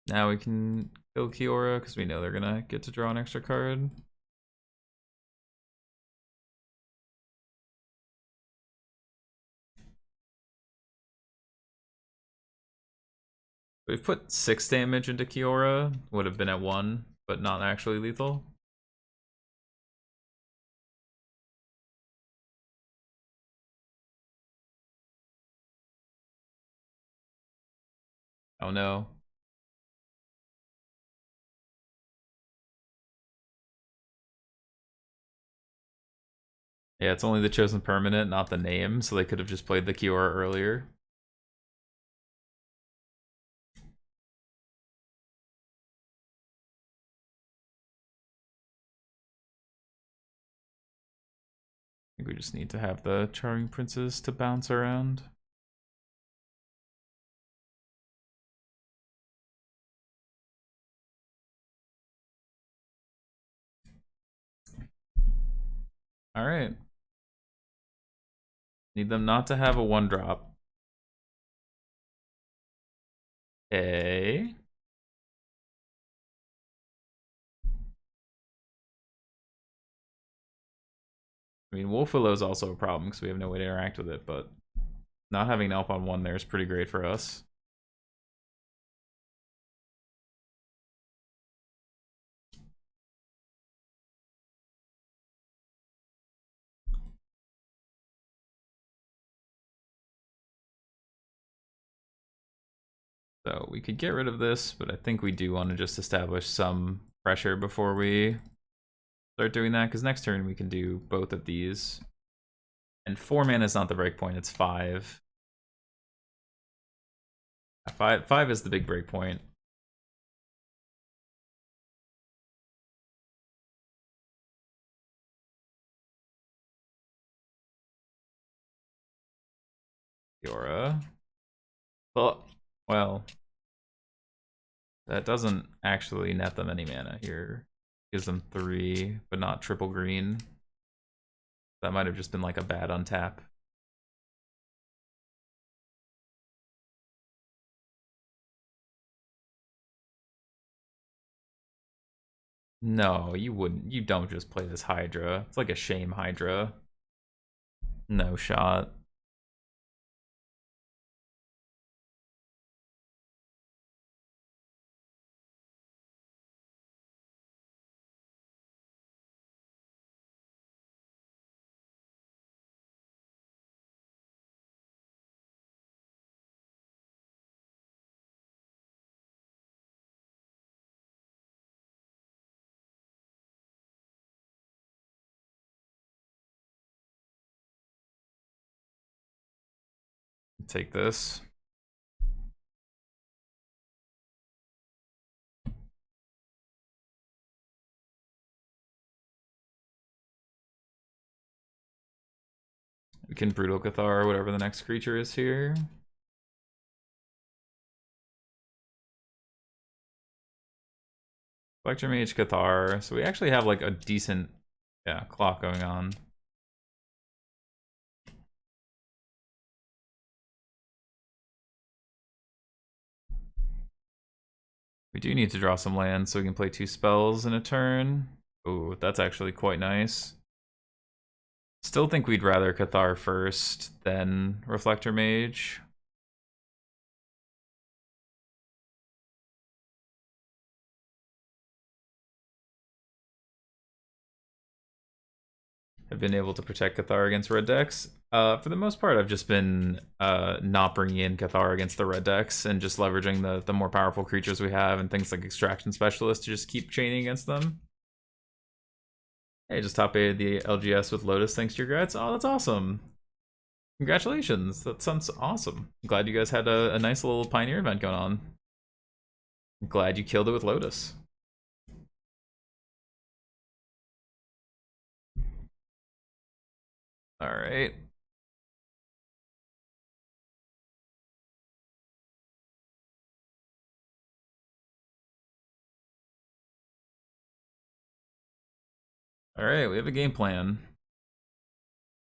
Now we can kill Kiora because we know they're gonna get to draw an extra card. We've put 6 damage into Kiora, would have been at 1, but not actually lethal. Oh no. Yeah, it's only the chosen permanent, not the name, so they could have just played the Kiora earlier. I think we just need to have the Charming Princess to bounce around. Alright. Need them not to have a 1-drop. Okay. I mean, Wolfwillow is also a problem because we have no way to interact with it, but not having an elf on 1 there is pretty great for us. So we could get rid of this, but I think we do want to just establish some pressure before we start doing that, because next turn we can do both of these. And 4 mana is not the break point, it's 5. 5 is the big break point. Kiora. Well, that doesn't actually net them any mana here. Gives them 3, but not triple green. That might have just been like a bad untap. No, you wouldn't. You don't just play this Hydra. It's like a shame Hydra. No shot. take this. We can Brutal Cathar, whatever the next creature is here. Electro Mage Cathar. So we actually have like a decent, yeah, clock going on. We do need to draw some lands so we can play 2 spells in a turn. Ooh, that's actually quite nice. Still think we'd rather Cathar first, then Reflector Mage. I've been able to protect Cathar against red decks. For the most part, I've just been not bringing in Cathar against the red decks and just leveraging the more powerful creatures we have and things like Extraction Specialist to just keep chaining against them. Hey, just top 8 the LGS with Lotus thanks to your grats. Oh, that's awesome. Congratulations. That sounds awesome. I'm glad you guys had a nice little Pioneer event going on. I'm glad you killed it with Lotus. All right. All right, we have a game plan.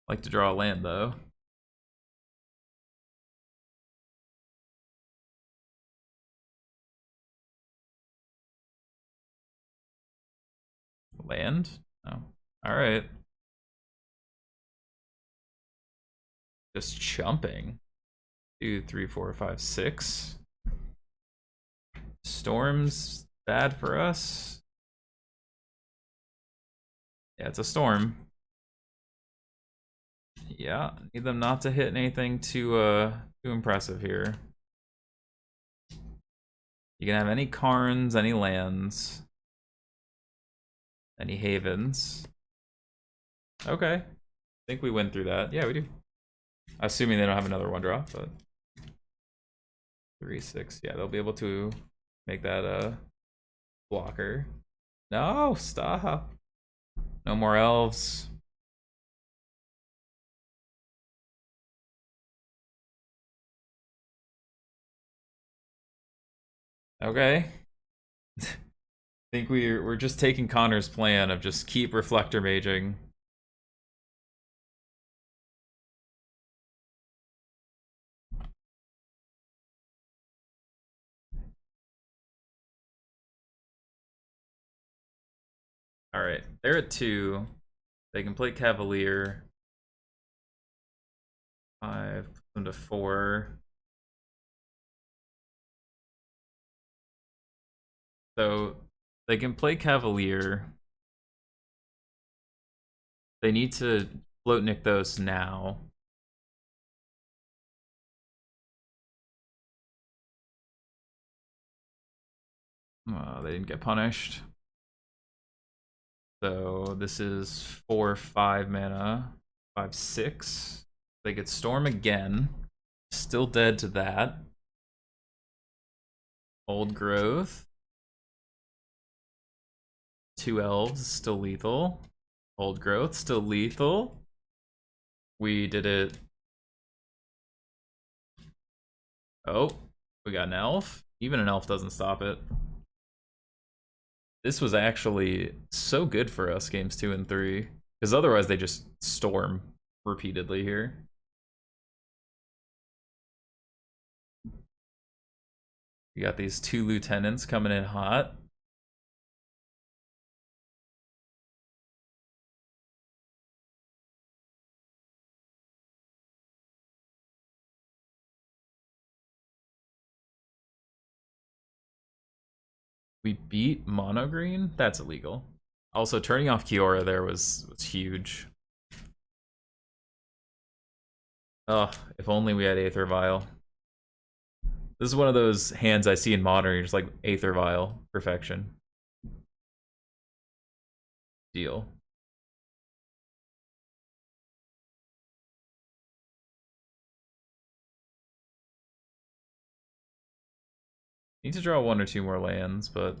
Like to draw a land though. Land? Oh. All right. Just chumping. 2, 3, 4, 5, 6. Storm's bad for us. Yeah, it's a storm. Yeah, need them not to hit anything too impressive here. You can have any Karns, any lands, any havens. Okay. I think we went through that. Yeah, we do. Assuming they don't have another 1-drop, but 3, 6. Yeah, they'll be able to make that a blocker. No, stop. No more elves. Okay. I think we're just taking Connor's plan of just keep Reflector Maging. Alright, they're at 2. They can play Cavalier. 5, put them to 4. So they can play Cavalier. They need to float Nykthos now. They didn't get punished. So this is 4, 5 mana. 5, 6. They get Storm again. Still dead to that. Old Growth. 2 elves, still lethal. Old Growth, still lethal. We did it. Oh, we got an elf. Even an elf doesn't stop it. This was actually so good for us games 2 and 3. Because otherwise they just storm repeatedly here. We got these 2 lieutenants coming in hot. We beat Mono Green? That's illegal. Also, turning off Kiora there was huge. Ugh, if only we had Aether Vial. This is one of those hands I see in Modern, you're just like, Aether Vial, perfection. Deal. Need to draw 1 or 2 more lands, but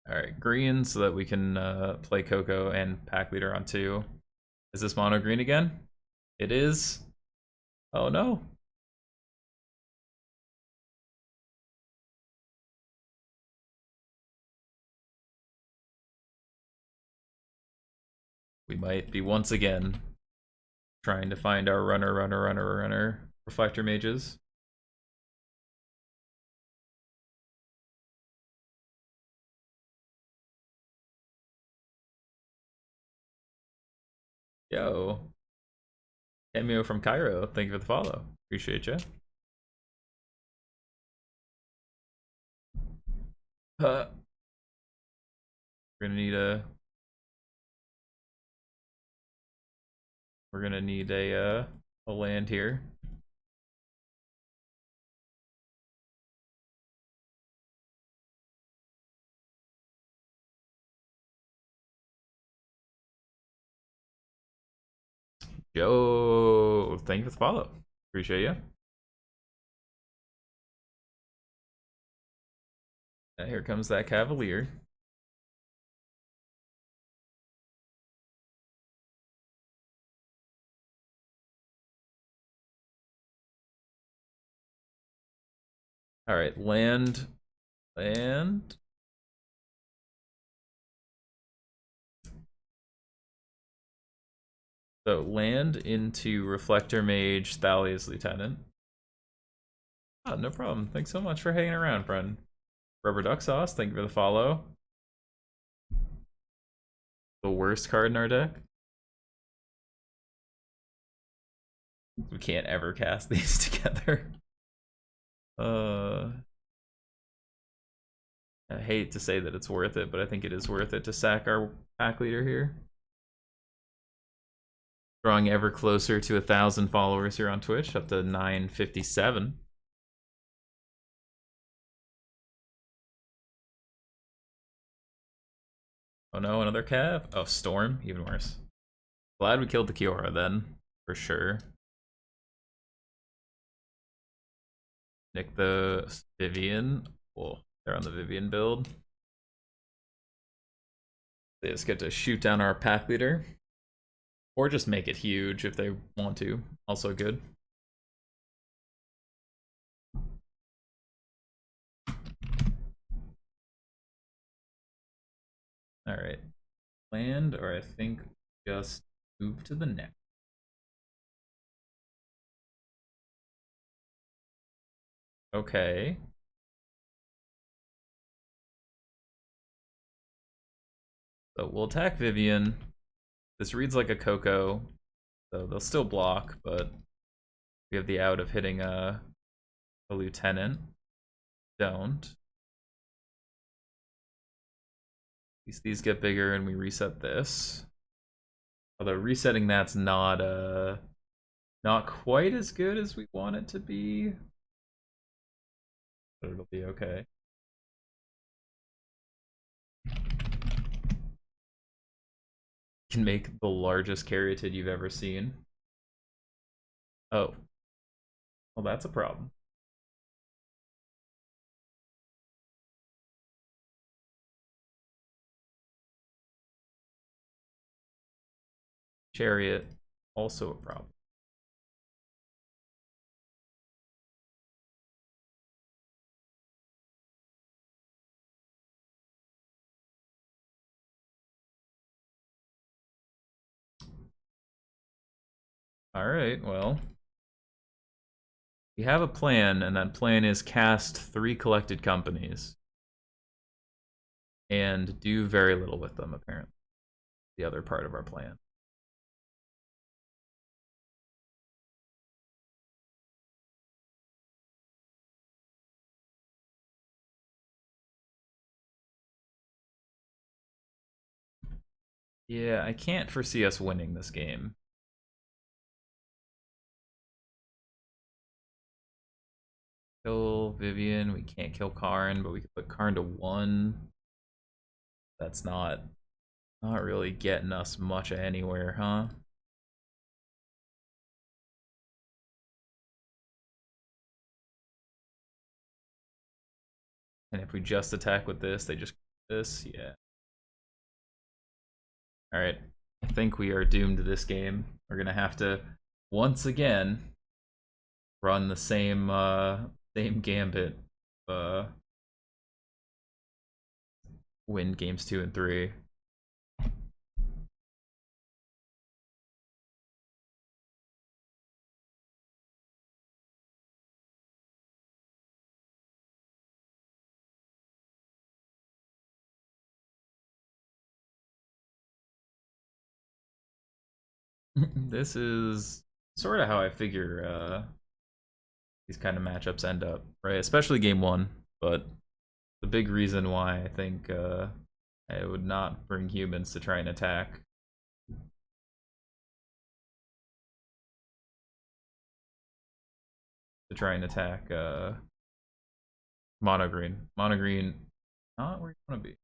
alright, green so that we can play Coco and pack leader on 2. Is this mono green again? It is. Oh no. We might be once again trying to find our runner reflector mages. Yo. Cameo from Cairo. Thank you for the follow. Appreciate you. We're gonna need a. We're gonna need a land here. Yo, thank you for the follow. Appreciate you. Here comes that Cavalier. All right, land. So land into Reflector Mage, Thalia's Lieutenant. Oh, no problem. Thanks so much for hanging around, friend. Rubber Duck Sauce, thank you for the follow. The worst card in our deck. We can't ever cast these together. I hate to say that it's worth it, but I think it is worth it to sack our pack leader here. Drawing ever closer to 1,000 followers here on Twitch, up to 957. Oh no, another Cav? Oh, Storm? Even worse. Glad we killed the Kiora then, for sure. Nick the Vivian. Whoa, they're on the Vivian build. They just get to shoot down our pack leader. Or just make it huge if they want to. Also good. Alright. Land, or I think just move to the next. Okay. So we'll attack Vivian. This reads like a Coco, so they'll still block, but we have the out of hitting a lieutenant. Don't. At least these get bigger and we reset this. Although resetting that's not quite as good as we want it to be. But it'll be okay. Can make the largest caryatid you've ever seen. Oh. Well, that's a problem. Chariot, also a problem. Alright, well. We have a plan, and that plan is cast 3 collected companies. And do very little with them, apparently. The other part of our plan. Yeah, I can't foresee us winning this game. Kill Vivian. We can't kill Karn, but we can put Karn to 1. That's not really getting us much anywhere, huh? And if we just attack with this, they just this, yeah. Alright. I think we are doomed to this game. We're gonna have to once again run the same same gambit. Win games 2 and 3. This is sort of how I figure these kind of matchups end up, right? Especially game 1, but the big reason why I think I would not bring humans to try and attack. To try and attack Mono Green. Mono Green, not where you want to be.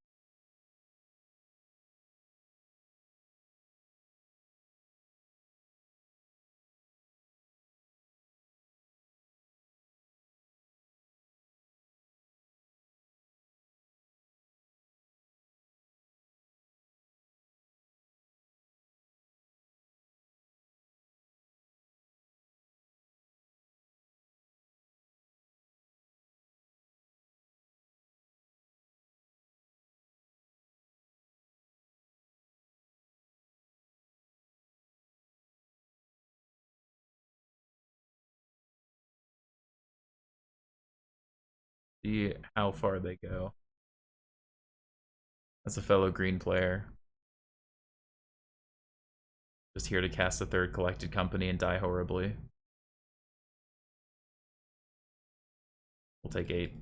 See how far they go. As a fellow green player, just here to cast a 3rd collected company and die horribly. We'll take 8.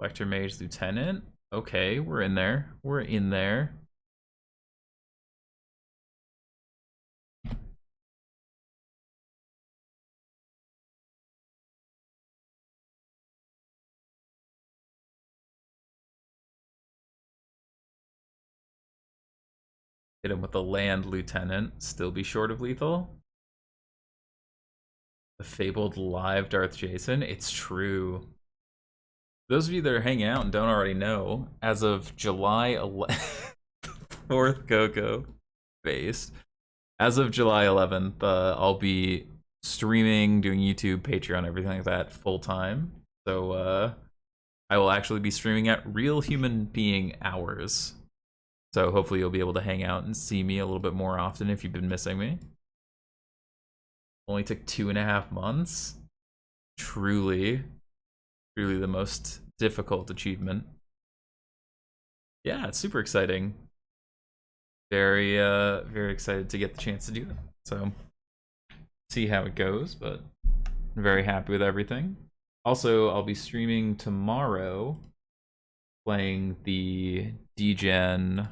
Lector Mage Lieutenant. Okay, we're in there. We're in there. Hit him with the Land Lieutenant. Still be short of lethal. The fabled live darthjacen. It's true. Those of you that are hanging out and don't already know, as of July 11th, 4th Coco based. As of July 11th, I'll be streaming, doing YouTube, Patreon, everything like that full time. So I will actually be streaming at real human being hours. So hopefully you'll be able to hang out and see me a little bit more often if you've been missing me. Only took 2.5 months. Truly the most difficult achievement. Yeah, it's super exciting. Very excited to get the chance to do that. So see how it goes, but I'm very happy with everything. Also, I'll be streaming tomorrow playing the DGen.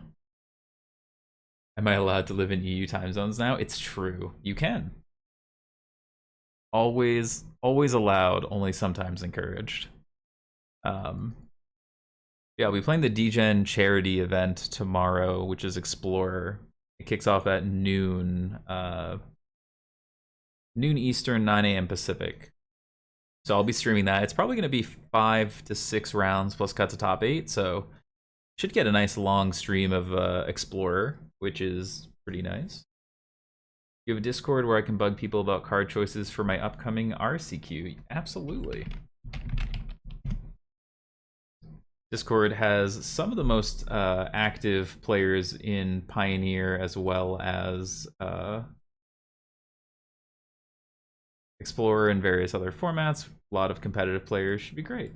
Am I allowed to live in EU time zones now? It's true. You can. Always allowed, only sometimes encouraged. Yeah, I'll be playing the DGen charity event tomorrow, which is Explorer. It kicks off at noon Eastern, 9 a.m. Pacific. So I'll be streaming that. It's probably going to be 5 to 6 rounds plus cut to top 8, so should get a nice long stream of Explorer, which is pretty nice. You have a Discord where I can bug people about card choices for my upcoming RCQ? Absolutely. Discord has some of the most active players in Pioneer as well as Explorer and various other formats. A lot of competitive players. Should be great.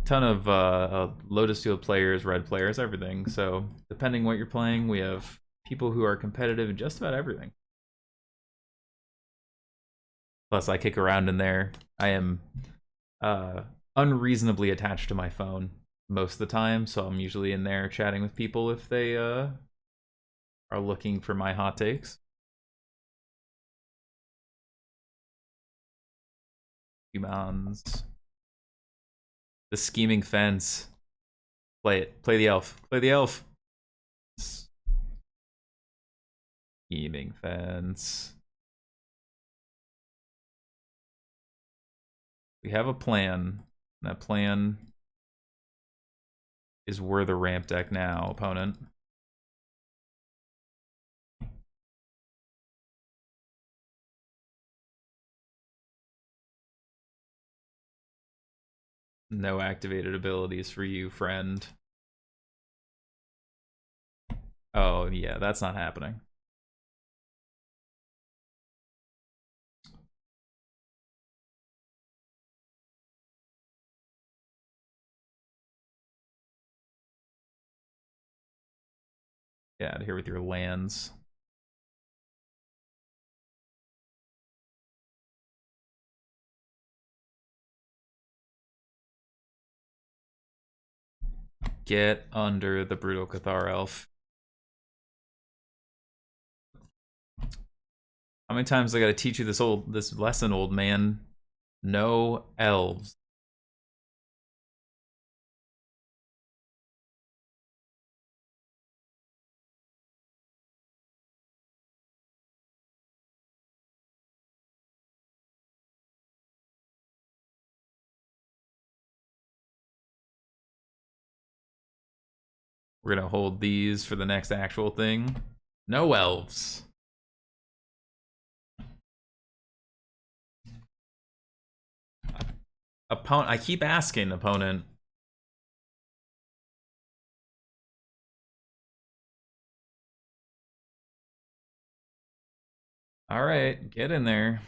Ton of Lotus Field players, red players, everything. So depending what you're playing, we have people who are competitive in just about everything. Plus, I kick around in there. I am unreasonably attached to my phone most of the time, so I'm usually in there chatting with people if they are looking for my hot takes. Humans. The scheming fence. Play it. Play the elf. Play the elf. Scheming fence. We have a plan. That plan is we're the ramp deck now, opponent. No activated abilities for you, friend. Oh, yeah, that's not happening. Yeah, out of here with your lands. Get under the Brutal Cathar Elf. How many times I gotta teach you this lesson, old man? No elves. We're gonna hold these for the next actual thing. No elves. Opponent, I keep asking, opponent. All right, get in there.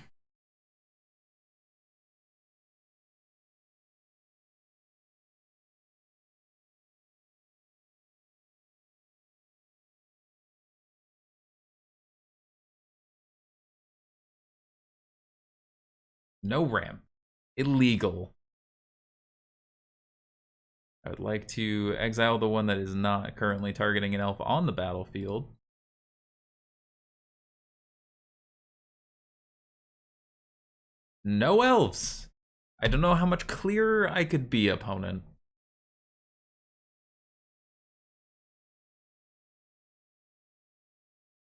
No ramp. Illegal. I would like to exile the one that is not currently targeting an elf on the battlefield. No elves. I don't know how much clearer I could be, opponent.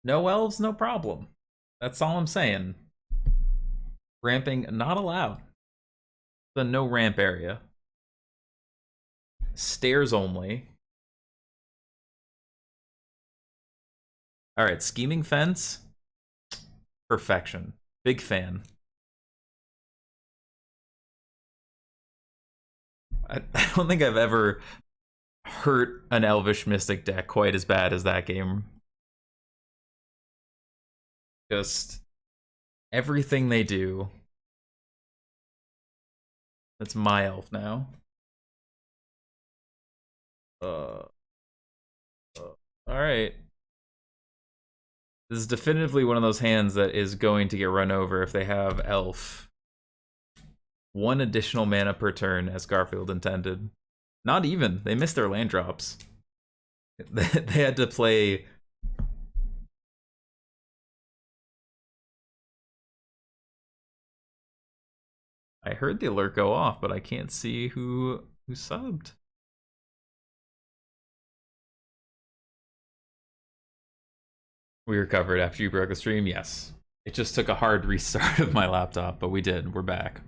No elves, no problem. That's all I'm saying. Ramping not allowed. The no ramp area. Stairs only. Alright, scheming fence. Perfection. Big fan. I don't think I've ever hurt an Elvish Mystic deck quite as bad as that game. Just everything they do. That's my elf now. Alright. This is definitively one of those hands that is going to get run over if they have elf. One additional mana per turn, as Garfield intended. Not even. They missed their land drops. They had to play... I heard the alert go off, but I can't see who subbed. We recovered after you broke the stream? Yes. It just took a hard restart of my laptop, but we did. We're back.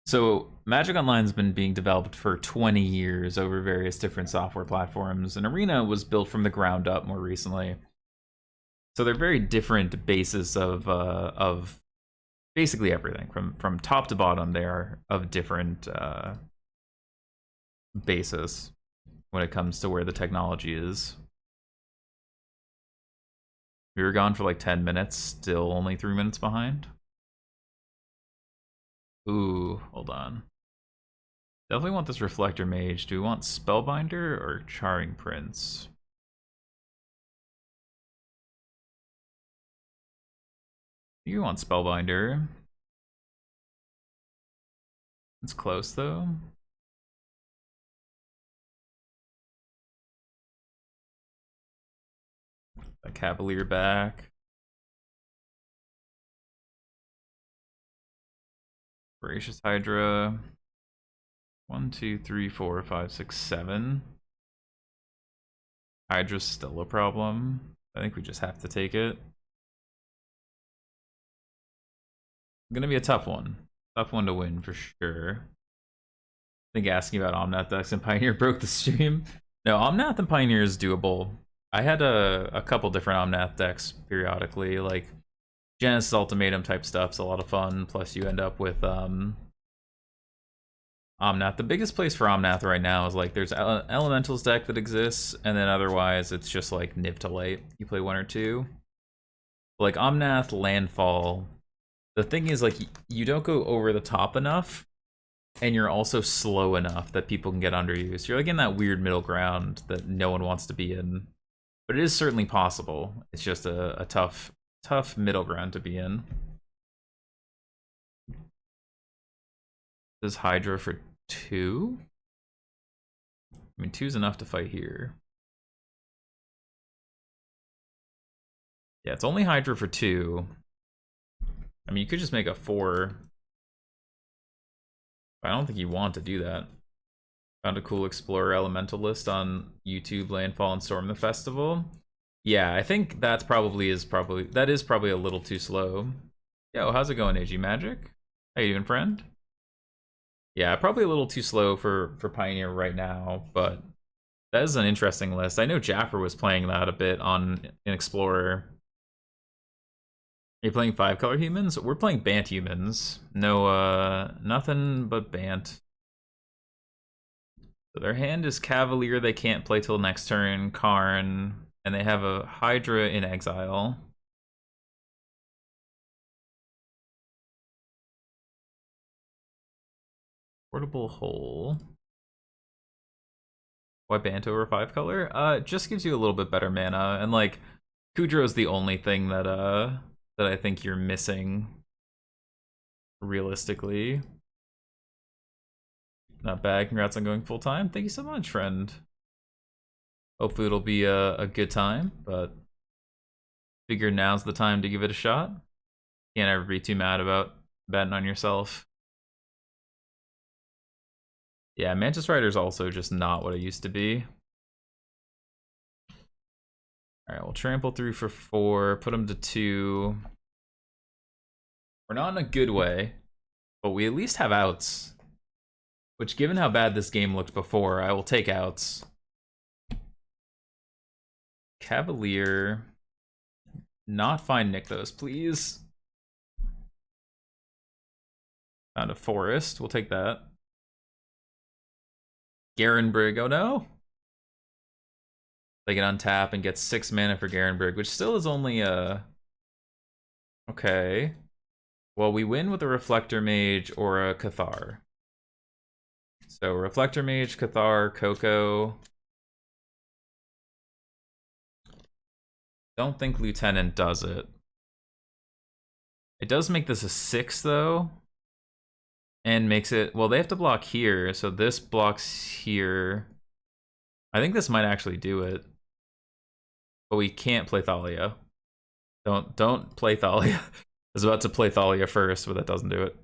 So Magic Online's been being developed for 20 years over various different software platforms, and Arena was built from the ground up more recently. So they're very different bases of basically everything from top to bottom. They are of different basis when it comes to where the technology is. We were gone for like 10 minutes, still only 3 minutes behind. Ooh, hold on. Definitely want this Reflector Mage. Do we want Spellbinder or Charring Prince? You want Spellbinder. It's close though. A Cavalier back. Voracious Hydra. 1, 2, 3, 4, 5, 6, 7. Hydra's still a problem. I think we just have to take it. Gonna be a tough one. Tough one to win for sure. I think asking about Omnath decks and Pioneer broke the stream. No, Omnath and Pioneer is doable. I had a couple different Omnath decks periodically, like Genesis Ultimatum type stuff's a lot of fun, plus you end up with Omnath. The biggest place for Omnath right now is like there's Elementals deck that exists, and then otherwise it's just like Niv to late. You play 1 or 2. Like Omnath, Landfall. The thing is, like, you don't go over the top enough, and you're also slow enough that people can get under you. So you're like in that weird middle ground that no one wants to be in. But it is certainly possible. It's just a tough middle ground to be in. This is Hydra for 2? I mean, 2's enough to fight here. Yeah, it's only Hydra for 2. I mean, you could just make a 4. I don't think you want to do that. Found a cool Explorer Elemental list on YouTube, Landfall, and Storm the Festival. Yeah, I think that is probably a little too slow. Yo, how's it going, AG Magic? How you doing, friend? Yeah, probably a little too slow for Pioneer right now, but that is an interesting list. I know Jaffer was playing that a bit on an Explorer. Are you playing 5-color humans? We're playing Bant Humans. No, nothing but Bant. So their hand is Cavalier, they can't play till next turn, Karn, and they have a Hydra in exile. Portable Hole. Why Bant over 5-color? It just gives you a little bit better mana, and like Kudro's the only thing that I think you're missing realistically. Not bad. Congrats on going full time. Thank you so much, friend. Hopefully it'll be a good time, but figure now's the time to give it a shot. Can't ever be too mad about betting on yourself. Yeah, Mantis Rider's also just not what it used to be. Alright, we'll trample through for 4, put him to 2. We're not in a good way, but we at least have outs. Which, given how bad this game looked before, I will take outs. Cavalier. Not find Nykthos, please. Found a Forest, we'll take that. Garenbrig, oh no! They can untap and get 6 mana for Garenbrig, which still is only a... Okay. Well, we win with a Reflector Mage or a Cathar. So, Reflector Mage, Cathar, Coco. Don't think Lieutenant does it. It does make this a 6, though. And makes it... Well, they have to block here, so this blocks here. I think this might actually do it. But we can't play Thalia. Don't play Thalia. I was about to play Thalia first, but that doesn't do it.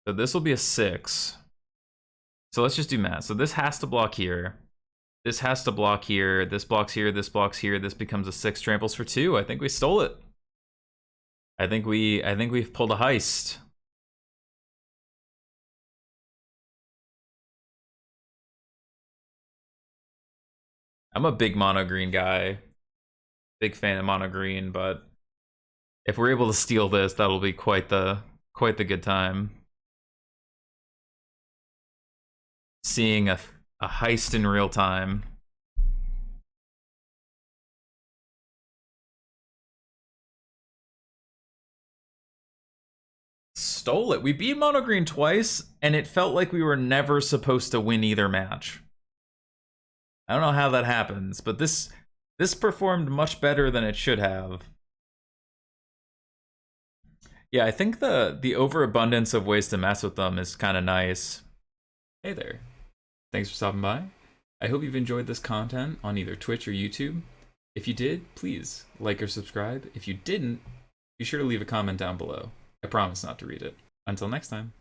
So this will be a 6. So let's just do math. So this has to block here. This has to block here. This blocks here. This blocks here. This becomes a 6. Tramples for 2. I think we stole it. I think we've pulled a heist. I'm a big mono green guy. Big fan of mono green, but if we're able to steal this, that'll be quite the good time. Seeing a heist in real time. Stole it. We beat mono green twice, and it felt like we were never supposed to win either match. I don't know how that happens, but this This performed much better than it should have. Yeah, I think the overabundance of ways to mess with them is kind of nice. Hey there. Thanks for stopping by. I hope you've enjoyed this content on either Twitch or YouTube. If you did, please like or subscribe. If you didn't, be sure to leave a comment down below. I promise not to read it. Until next time.